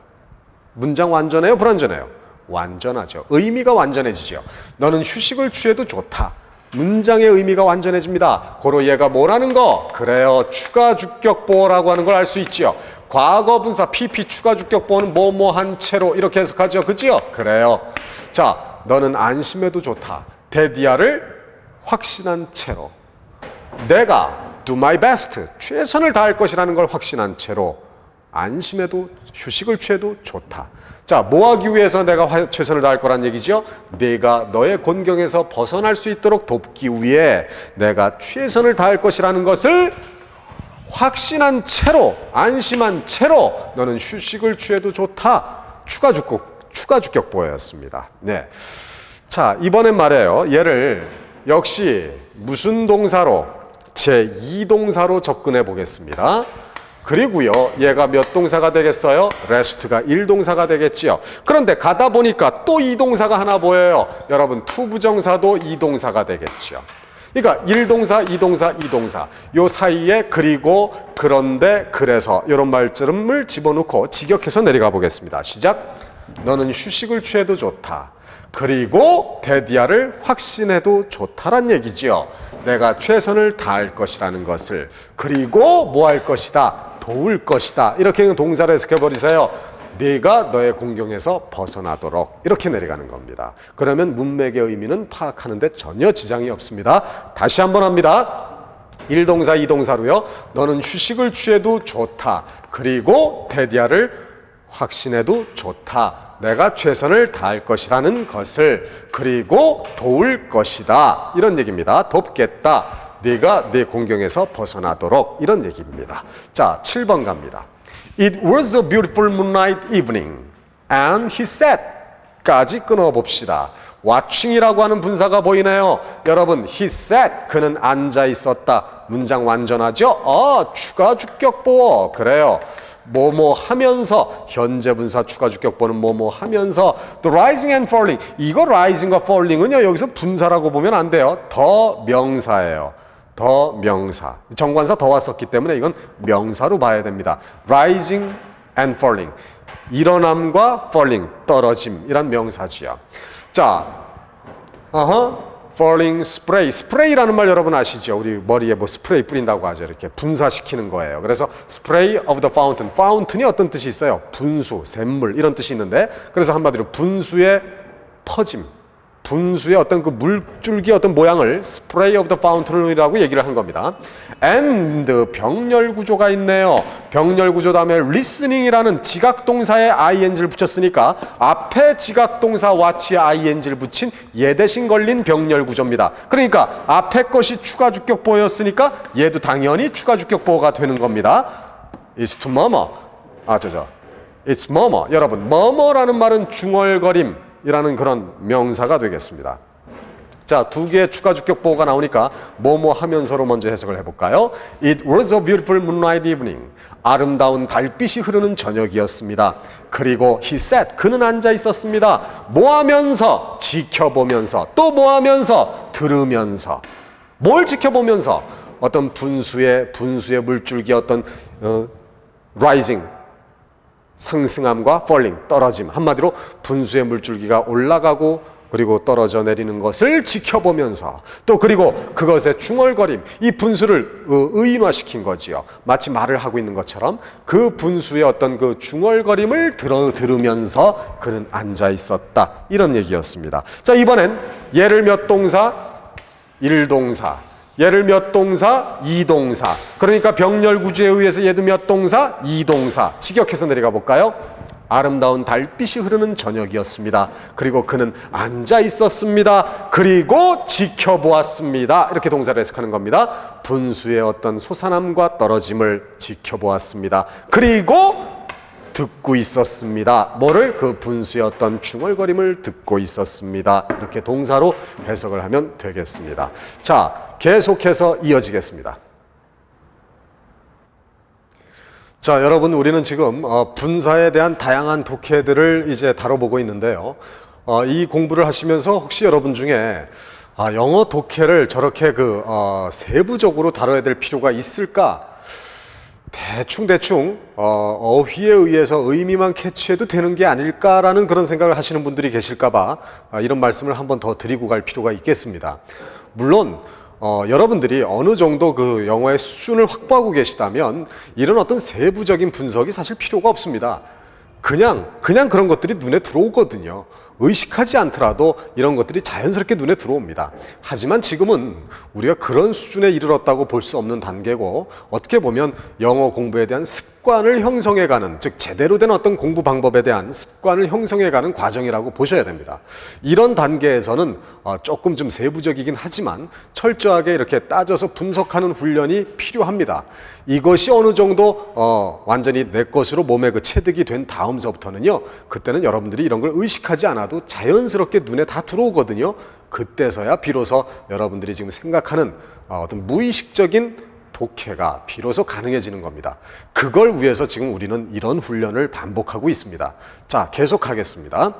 문장 완전해요? 불완전해요? 완전하죠. 의미가 완전해지죠. 너는 휴식을 취해도 좋다. 문장의 의미가 완전해집니다. 고로 얘가 뭐라는 거? 그래요, 추가 주격보어라고 하는 걸 알 수 있지요. 과거 분사 PP 추가 주격보어는 뭐뭐한 채로 이렇게 해석하죠. 그지요? 그래요. 자, 너는 안심해도 좋다. 대디아를 확신한 채로, 내가 do my best, 최선을 다할 것이라는 걸 확신한 채로 안심해도, 휴식을 취해도 좋다. 자, 뭐 하기 위해서 내가 최선을 다할 거란 얘기죠? 내가 너의 곤경에서 벗어날 수 있도록 돕기 위해 내가 최선을 다할 것이라는 것을 확신한 채로, 안심한 채로 너는 휴식을 취해도 좋다. 추가 주격보어였습니다. 네. 자, 이번엔 말이에요. 얘를 역시 무슨 동사로? 제2동사로 접근해 보겠습니다. 그리고요, 얘가 몇 동사가 되겠어요? rest가 1동사가 되겠지요. 그런데 가다 보니까 또 2동사가 하나 보여요. 여러분, 투부정사도 2동사가 되겠죠. 그러니까 1동사, 2동사, 2동사 요 사이에 그리고, 그런데, 그래서 이런 말씀을 집어넣고 직역해서 내려가 보겠습니다. 시작. 너는 휴식을 취해도 좋다. 그리고 데디아를 확신해도 좋다란 얘기지요. 내가 최선을 다할 것이라는 것을. 그리고 뭐 할 것이다. 도울 것이다. 이렇게 동사를 해석해버리세요. 네가 너의 공경에서 벗어나도록 이렇게 내려가는 겁니다. 그러면 문맥의 의미는 파악하는 데 전혀 지장이 없습니다. 다시 한번 합니다. 1동사 2동사로요. 너는 휴식을 취해도 좋다. 그리고 데디아를 확신해도 좋다. 내가 최선을 다할 것이라는 것을. 그리고 도울 것이다. 이런 얘기입니다. 돕겠다. 네가 내 공경에서 벗어나도록 이런 얘기입니다. 자, 7번 갑니다. It was a beautiful moonlight evening and he sat 까지 끊어봅시다. watching이라고 하는 분사가 보이네요. 여러분, he sat, 그는 앉아 있었다. 문장 완전하죠? 추가 주격보어. 그래요. 뭐뭐 하면서, 현재 분사 추가 주격보는 뭐뭐 하면서. The rising and falling, 이거 rising과 falling은요 여기서 분사라고 보면 안 돼요. 더 명사예요. 더 명사. 정관사 더와 썼기 때문에 이건 명사로 봐야 됩니다. rising and falling, 일어남과 falling, 떨어짐, 이란 명사지요. 자, falling spray. 스프레이라는 말 여러분 아시죠? 우리 머리에 뭐 스프레이 뿌린다고 하죠. 이렇게 분사시키는 거예요. 그래서 spray of the fountain. fountain이 어떤 뜻이 있어요? 분수, 샘물, 이런 뜻이 있는데, 그래서 한마디로 분수의 퍼짐, 분수의 어떤 그 물줄기 어떤 모양을 spray of the fountain이라고 얘기를 한 겁니다. and 병렬 구조가 있네요. 병렬 구조 다음에 listening이라는 지각동사에 ing를 붙였으니까 앞에 지각동사 watch에 ing를 붙인 얘 대신 걸린 병렬 구조입니다. 그러니까 앞에 것이 추가 주격보였으니까 얘도 당연히 추가 주격보가 되는 겁니다. is to murmur. it's murmur. 여러분, murmur라는 말은 중얼거림 이라는 그런 명사가 되겠습니다. 자, 두 개의 추가 주격보호가 나오니까 뭐뭐 하면서로 먼저 해석을 해볼까요? It was a beautiful moonlight evening. 아름다운 달빛이 흐르는 저녁이었습니다. 그리고 he sat, 그는 앉아 있었습니다. 뭐 하면서? 지켜보면서. 또 뭐 하면서? 들으면서. 뭘 지켜보면서? 어떤 분수의 물줄기 어떤 rising, 상승함과 falling, 떨어짐. 한마디로 분수의 물줄기가 올라가고 그리고 떨어져 내리는 것을 지켜보면서, 또 그리고 그것의 중얼거림, 이 분수를 의인화시킨 거지요. 마치 말을 하고 있는 것처럼 그 분수의 어떤 그 중얼거림을 들으면서 그는 앉아 있었다. 이런 얘기였습니다. 자, 이번엔 얘를 몇 동사? 1동사. 얘를 몇 동사? 2동사. 그러니까 병렬 구조에 의해서 얘도 몇 동사? 2동사. 직역해서 내려가 볼까요? 아름다운 달빛이 흐르는 저녁이었습니다. 그리고 그는 앉아 있었습니다. 그리고 지켜보았습니다. 이렇게 동사를 해석하는 겁니다. 분수의 어떤 솟아남과 떨어짐을 지켜보았습니다. 그리고 듣고 있었습니다. 뭐를? 그 분수의 어떤 중얼거림을 듣고 있었습니다. 이렇게 동사로 해석을 하면 되겠습니다. 자, 계속해서 이어지겠습니다. 자, 여러분, 우리는 지금 분사에 대한 다양한 독해들을 이제 다뤄보고 있는데요. 이 공부를 하시면서 혹시 여러분 중에 영어 독해를 저렇게 세부적으로 다뤄야 될 필요가 있을까? 대충 어휘에 의해서 의미만 캐치해도 되는 게 아닐까라는 그런 생각을 하시는 분들이 계실까 봐 이런 말씀을 한번 더 드리고 갈 필요가 있겠습니다. 물론 여러분들이 어느 정도 그 영어의 수준을 확보하고 계시다면 이런 어떤 세부적인 분석이 사실 필요가 없습니다. 그냥 그런 것들이 눈에 들어오거든요. 의식하지 않더라도 이런 것들이 자연스럽게 눈에 들어옵니다. 하지만 지금은 우리가 그런 수준에 이르렀다고 볼 수 없는 단계고, 어떻게 보면 영어 공부에 대한 습관을 형성해가는, 즉 제대로 된 어떤 공부 방법에 대한 습관을 형성해가는 과정이라고 보셔야 됩니다. 이런 단계에서는 조금 좀 세부적이긴 하지만 철저하게 이렇게 따져서 분석하는 훈련이 필요합니다. 이것이 어느 정도 완전히 내 것으로 몸에 체득이 된 다음서부터는요, 그때는 여러분들이 이런 걸 의식하지 않아도 자연스럽게 눈에 다 들어오거든요. 그때서야 비로소 여러분들이 지금 생각하는 어떤 무의식적인 독해가 비로소 가능해지는 겁니다. 그걸 위해서 지금 우리는 이런 훈련을 반복하고 있습니다. 자, 계속하겠습니다.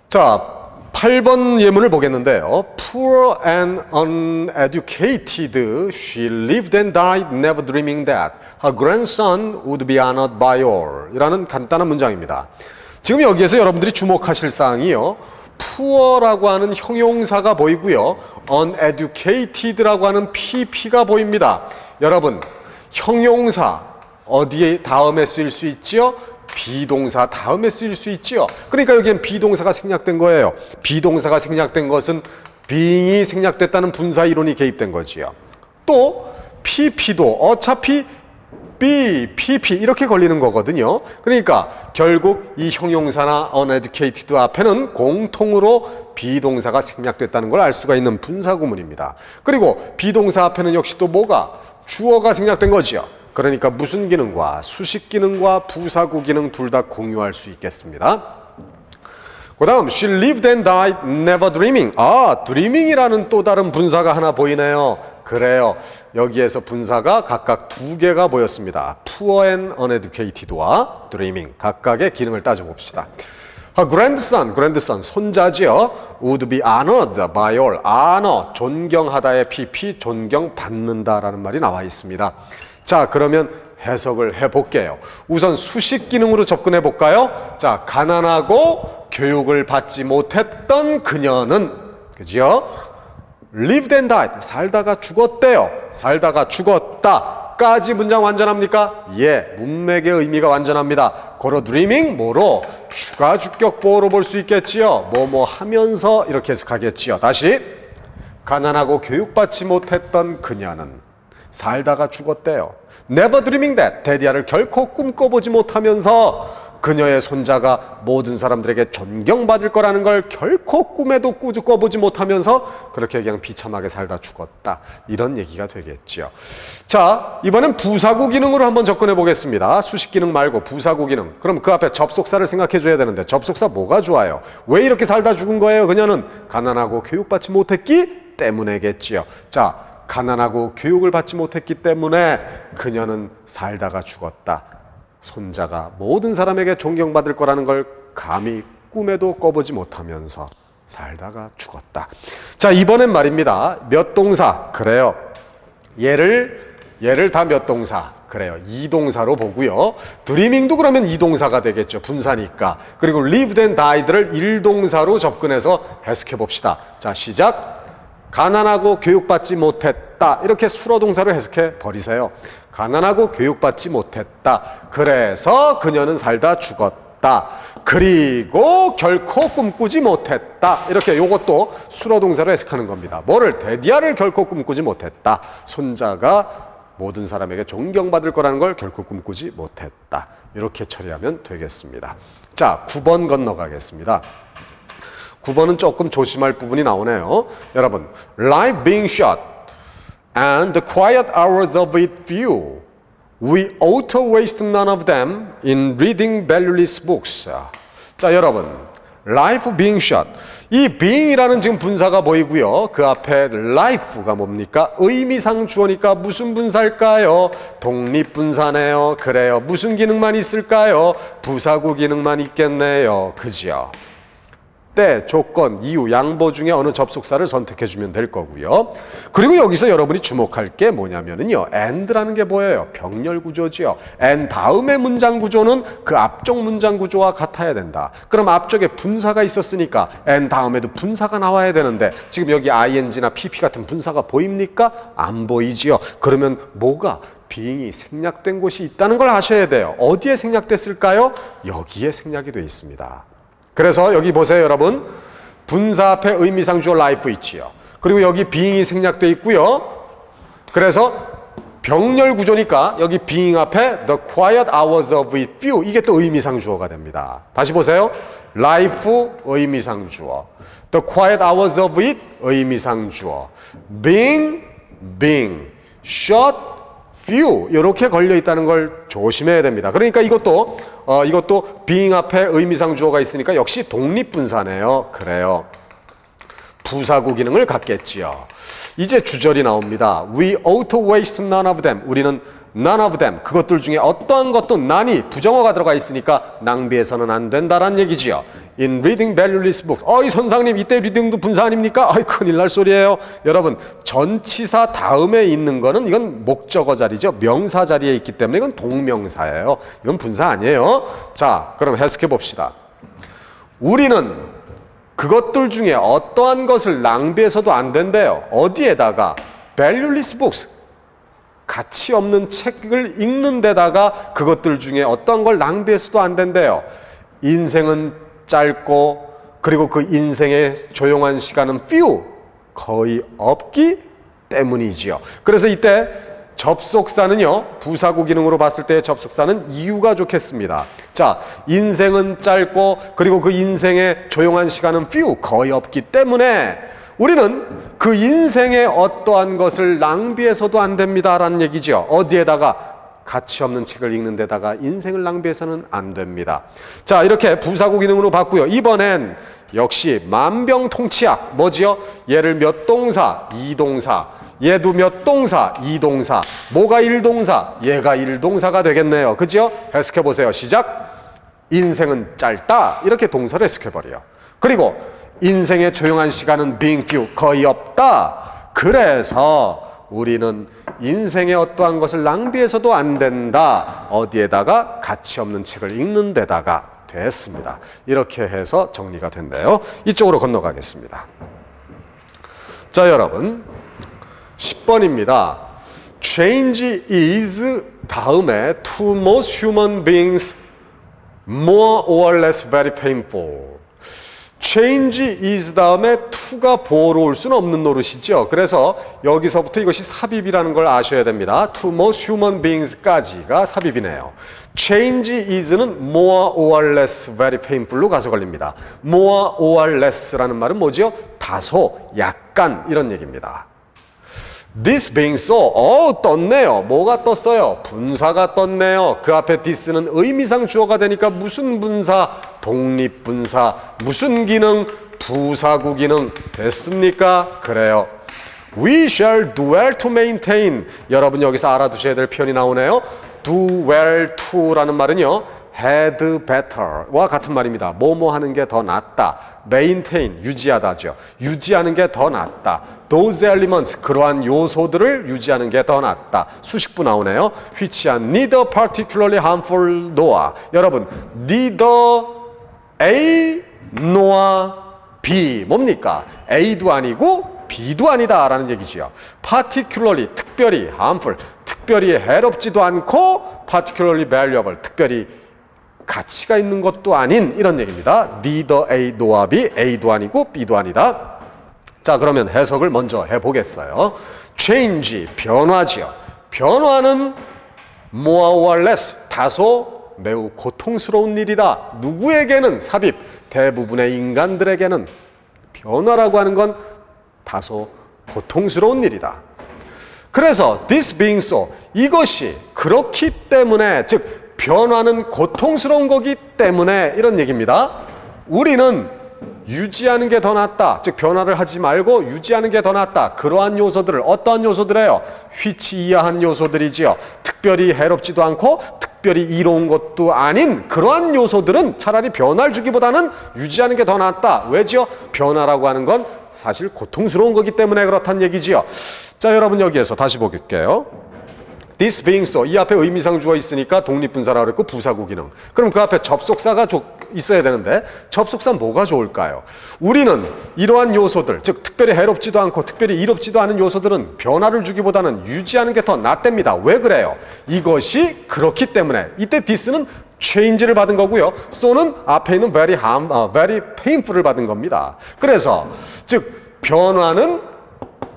자, 8번 예문을 보겠는데요. Poor and uneducated, she lived and died never dreaming that her grandson would be honored by all. 이라는 간단한 문장입니다. 지금 여기에서 여러분들이 주목하실 사항이요, poor라고 하는 형용사가 보이고요, uneducated라고 하는 pp가 보입니다. 여러분, 형용사 어디에 다음에 쓰일 수 있지요? 비동사 다음에 쓰일 수 있지요. 그러니까 여기엔 비동사가 생략된 거예요. 비동사가 생략된 것은 being이 생략됐다는 분사 이론이 개입된 거지요. 또 pp도 어차피 be, pp 이렇게 걸리는 거거든요. 그러니까 결국 이 형용사나 uneducated 앞에는 공통으로 비동사가 생략됐다는 걸 알 수가 있는 분사 구문입니다. 그리고 비동사 앞에는 역시 또 뭐가? 주어가 생략된 거지요. 그러니까 무슨 기능과 수식 기능과 부사구 기능 둘 다 공유할 수 있겠습니다. 그 다음 she lived and died never dreaming. dreaming이라는 또 다른 분사가 하나 보이네요. 그래요. 여기에서 분사가 각각 두 개가 보였습니다. poor and uneducated와 dreaming 각각의 기능을 따져봅시다. grandson 손자지요. would be honored by all. honor 존경하다의 pp 존경받는다라는 말이 나와 있습니다. 자, 그러면 해석을 해볼게요. 우선 수식 기능으로 접근해 볼까요? 자, 가난하고 교육을 받지 못했던 그녀는, 그죠? lived and died, 살다가 죽었대요. 살다가 죽었다까지 문장 완전합니까? 예, 문맥의 의미가 완전합니다. 고로 dreaming, 뭐로? 추가 주격 보호로 볼 수 있겠지요. 뭐뭐 하면서 이렇게 해석하겠지요. 다시, 가난하고 교육받지 못했던 그녀는 살다가 죽었대요. Never dreaming that, 데디아를 결코 꿈꿔보지 못하면서 그녀의 손자가 모든 사람들에게 존경받을 거라는 걸 결코 꿈에도 꾸어보지 못하면서 그렇게 그냥 비참하게 살다 죽었다. 이런 얘기가 되겠죠. 자, 이번엔 부사구 기능으로 한번 접근해 보겠습니다. 수식 기능 말고 부사구 기능. 그럼 그 앞에 접속사를 생각해 줘야 되는데 접속사 뭐가 좋아요? 왜 이렇게 살다 죽은 거예요? 그녀는 가난하고 교육받지 못했기 때문에겠지요. 자, 가난하고 교육을 받지 못했기 때문에 그녀는 살다가 죽었다. 손자가 모든 사람에게 존경받을 거라는 걸 감히 꿈에도 꿔보지 못하면서 살다가 죽었다. 자, 이번엔 말입니다. 몇 동사? 그래요. 얘를 다 몇 동사? 그래요. 이동사로 보고요. dreaming도 그러면 이동사가 되겠죠. 분사니까. 그리고 lived and died를 일동사로 접근해서 해석해 봅시다. 자, 시작. 가난하고 교육받지 못했다. 이렇게 수로동사로 해석해 버리세요. 가난하고 교육받지 못했다. 그래서 그녀는 살다 죽었다. 그리고 결코 꿈꾸지 못했다. 이렇게 요것도 수로동사로 해석하는 겁니다. 뭐를? 데디아를 결코 꿈꾸지 못했다. 손자가 모든 사람에게 존경받을 거라는 걸 결코 꿈꾸지 못했다. 이렇게 처리하면 되겠습니다. 자, 9번 건너가겠습니다. 9번은 조금 조심할 부분이 나오네요. 여러분, life being short and the quiet hours of it few. We ought to waste none of them in reading valueless books. 자, 여러분, life being short. 이 being이라는 지금 분사가 보이고요. 그 앞에 life가 뭡니까? 의미상 주어니까 무슨 분사일까요? 독립분사네요. 그래요. 무슨 기능만 있을까요? 부사구 기능만 있겠네요. 그죠? 때, 조건, 이유, 양보 중에 어느 접속사를 선택해 주면 될 거고요. 그리고 여기서 여러분이 주목할 게 뭐냐면은요, and라는 게 보여요. 병렬 구조지요. and 다음의 문장 구조는 그 앞쪽 문장 구조와 같아야 된다. 그럼 앞쪽에 분사가 있었으니까 and 다음에도 분사가 나와야 되는데 지금 여기 ing나 pp 같은 분사가 보입니까? 안 보이지요. 그러면 뭐가? being이 생략된 곳이 있다는 걸 아셔야 돼요. 어디에 생략됐을까요? 여기에 생략이 돼 있습니다. 그래서 여기 보세요, 여러분. 분사 앞에 의미상 주어 life 있지요. 그리고 여기 being이 생략되어 있고요. 그래서 병렬 구조니까 여기 being 앞에 the quiet hours of it few, 이게 또 의미상 주어가 됩니다. 다시 보세요. life 의미상 주어, the quiet hours of it 의미상 주어, being short few 이렇게 걸려 있다는 걸 조심해야 됩니다. 그러니까 이것도 being 앞에 의미상 주어가 있으니까 역시 독립분사네요. 그래요. 부사구 기능을 갖겠지요. 이제 주절이 나옵니다. We ought to waste none of them. 우리는 none of them, 그것들 중에 어떠한 것도 none이 부정어가 들어가 있으니까 낭비해서는 안 된다라는 얘기지요. In reading valueless books. 이 선생님, 이때 리딩도 분사 아닙니까? 큰일 날 소리예요. 여러분, 전치사 다음에 있는 거는 이건 목적어 자리죠. 명사 자리에 있기 때문에 이건 동명사예요. 이건 분사 아니에요. 자, 그럼 해석해 봅시다. 우리는 그것들 중에 어떠한 것을 낭비해서도 안 된대요. 어디에다가? valueless books. 가치 없는 책을 읽는 데다가 그것들 중에 어떤 걸 낭비해서도 안 된대요. 인생은 짧고 그리고 그 인생의 조용한 시간은 few, 거의 없기 때문이지요. 그래서 이때 접속사는요, 부사구 기능으로 봤을 때 접속사는 이유가 좋겠습니다. 자, 인생은 짧고 그리고 그 인생의 조용한 시간은 few, 거의 없기 때문에 우리는 그 인생의 어떠한 것을 낭비해서도 안 됩니다라는 얘기죠. 어디에다가? 가치 없는 책을 읽는 데다가 인생을 낭비해서는 안 됩니다. 자, 이렇게 부사구 기능으로 봤고요. 이번엔 역시 만병통치약, 뭐지요? 얘를 몇 동사, 이동사, 얘도 몇 동사, 이동사, 뭐가 일동사, 얘가 일동사가 되겠네요. 그죠? 해석해 보세요. 시작. 인생은 짧다, 이렇게 동사를 해석해 버려요. 그리고 인생의 조용한 시간은 being few, 거의 없다. 그래서 우리는 인생의 어떠한 것을 낭비해서도 안 된다. 어디에다가? 가치 없는 책을 읽는 데다가 됐습니다. 이렇게 해서 정리가 됐네요. 이쪽으로 건너가겠습니다. 자, 여러분 10번입니다. Change is 다음에 to most human beings more or less very painful. change is 다음에 to가 보어로 올 수는 없는 노릇이죠. 그래서 여기서부터 이것이 삽입이라는 걸 아셔야 됩니다. to most human beings 까지가 삽입이네요. change is는 more or less very painful로 가서 걸립니다. more or less라는 말은 뭐죠? 다소, 약간 이런 얘기입니다. This being so, 떴네요. 뭐가 떴어요? 분사가 떴네요. 그 앞에 this는 의미상 주어가 되니까 무슨 분사? 독립분사. 무슨 기능? 부사구 기능. 됐습니까? 그래요. We shall do well to maintain. 여러분 여기서 알아두셔야 될 표현이 나오네요. do well to라는 말은요, had better와 같은 말입니다. 뭐뭐 하는 게 더 낫다. maintain, 유지하다죠. 유지하는 게 더 낫다. those elements, 그러한 요소들을 유지하는 게 더 낫다. 수식부 나오네요. which are neither particularly harmful nor. 여러분, neither A nor B. 뭡니까? A도 아니고 B도 아니다 라는 얘기지요. particularly, 특별히 harmful, 특별히 해롭지도 않고 particularly valuable, 특별히 가치가 있는 것도 아닌 이런 얘기입니다. neither A nor B, A도 아니고 B도 아니다. 자, 그러면 해석을 먼저 해보겠어요. change, 변화지요. 변화는 more or less, 다소 매우 고통스러운 일이다. 누구에게는? 삽입, 대부분의 인간들에게는 변화라고 하는 건 다소 고통스러운 일이다. 그래서 this being so, 이것이 그렇기 때문에, 즉 변화는 고통스러운 거기 때문에 이런 얘기입니다. 우리는 유지하는 게 더 낫다. 즉 변화를 하지 말고 유지하는 게 더 낫다. 그러한 요소들을, 어떠한 요소들이에요? 휘치이하한 요소들이지요. 특별히 해롭지도 않고 특별히 이로운 것도 아닌 그러한 요소들은 차라리 변화를 주기보다는 유지하는 게 더 낫다. 왜죠? 변화라고 하는 건 사실 고통스러운 거기 때문에 그렇다는 얘기지요. 자, 여러분 여기에서 다시 볼게요. This being so, 이 앞에 의미상 주어 있으니까 독립분사라고 그랬고 부사구 기능. 그럼 그 앞에 접속사가 있어야 되는데 접속사 뭐가 좋을까요? 우리는 이러한 요소들, 즉 특별히 해롭지도 않고 특별히 이롭지도 않은 요소들은 변화를 주기보다는 유지하는 게 더 낫답니다. 왜 그래요? 이것이 그렇기 때문에. 이때 this는 change를 받은 거고요. so는 앞에 있는 very painful을 받은 겁니다. 그래서 즉 변화는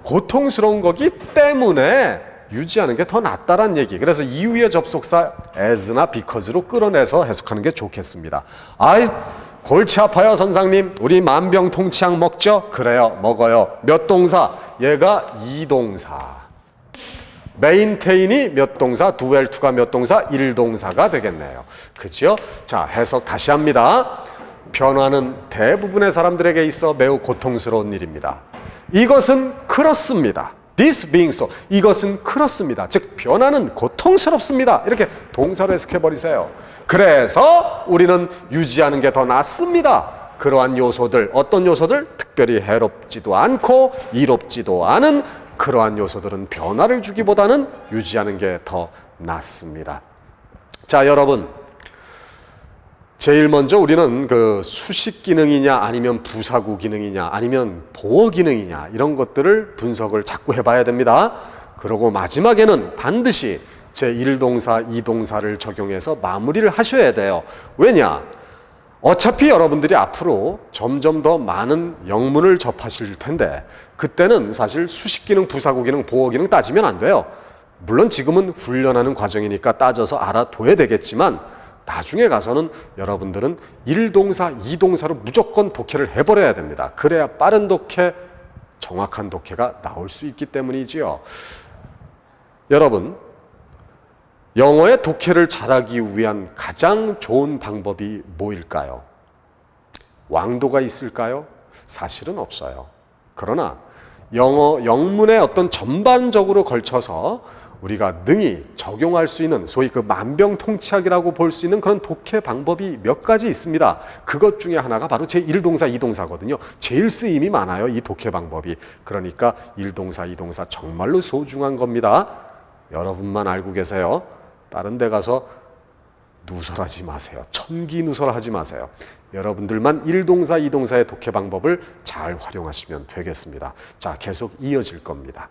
고통스러운 거기 때문에 유지하는 게 더 낫다란 얘기. 그래서 이후의 접속사 as나 because로 끌어내서 해석하는 게 좋겠습니다. 아이, 골치 아파요 선생님. 우리 만병통치약 먹죠? 그래요, 먹어요. 몇 동사? 얘가 이동사. maintain이 몇 동사? do well to가 몇 동사? 일동사가 되겠네요. 그죠? 자, 해석 다시 합니다. 변화는 대부분의 사람들에게 있어 매우 고통스러운 일입니다. 이것은 그렇습니다. This being so, 이것은 그렇습니다. 즉 변화는 고통스럽습니다. 이렇게 동사로 해석해버리세요. 그래서 우리는 유지하는 게 더 낫습니다. 그러한 요소들, 어떤 요소들? 특별히 해롭지도 않고 이롭지도 않은 그러한 요소들은 변화를 주기보다는 유지하는 게 더 낫습니다. 자, 여러분, 제일 먼저 우리는 그 수식 기능이냐 아니면 부사구 기능이냐 아니면 보어 기능이냐 이런 것들을 분석을 자꾸 해봐야 됩니다. 그리고 마지막에는 반드시 제1동사, 2동사를 적용해서 마무리를 하셔야 돼요. 왜냐? 어차피 여러분들이 앞으로 점점 더 많은 영문을 접하실 텐데 그때는 사실 수식 기능, 부사구 기능, 보어 기능 따지면 안 돼요. 물론 지금은 훈련하는 과정이니까 따져서 알아둬야 되겠지만 나중에 가서는 여러분들은 1동사, 2동사로 무조건 독해를 해버려야 됩니다. 그래야 빠른 독해, 정확한 독해가 나올 수 있기 때문이지요. 여러분, 영어의 독해를 잘하기 위한 가장 좋은 방법이 뭐일까요? 왕도가 있을까요? 사실은 없어요. 그러나 영어 영문의 어떤 전반적으로 걸쳐서 우리가 능히 적용할 수 있는 소위 그 만병통치약이라고 볼 수 있는 그런 독해 방법이 몇 가지 있습니다. 그것 중에 하나가 바로 제1동사, 2동사거든요. 제일 쓰임이 많아요, 이 독해 방법이. 그러니까 1동사, 2동사 정말로 소중한 겁니다. 여러분만 알고 계세요. 다른 데 가서 누설하지 마세요. 천기누설하지 마세요. 여러분들만 1동사, 2동사의 독해 방법을 잘 활용하시면 되겠습니다. 자, 계속 이어질 겁니다.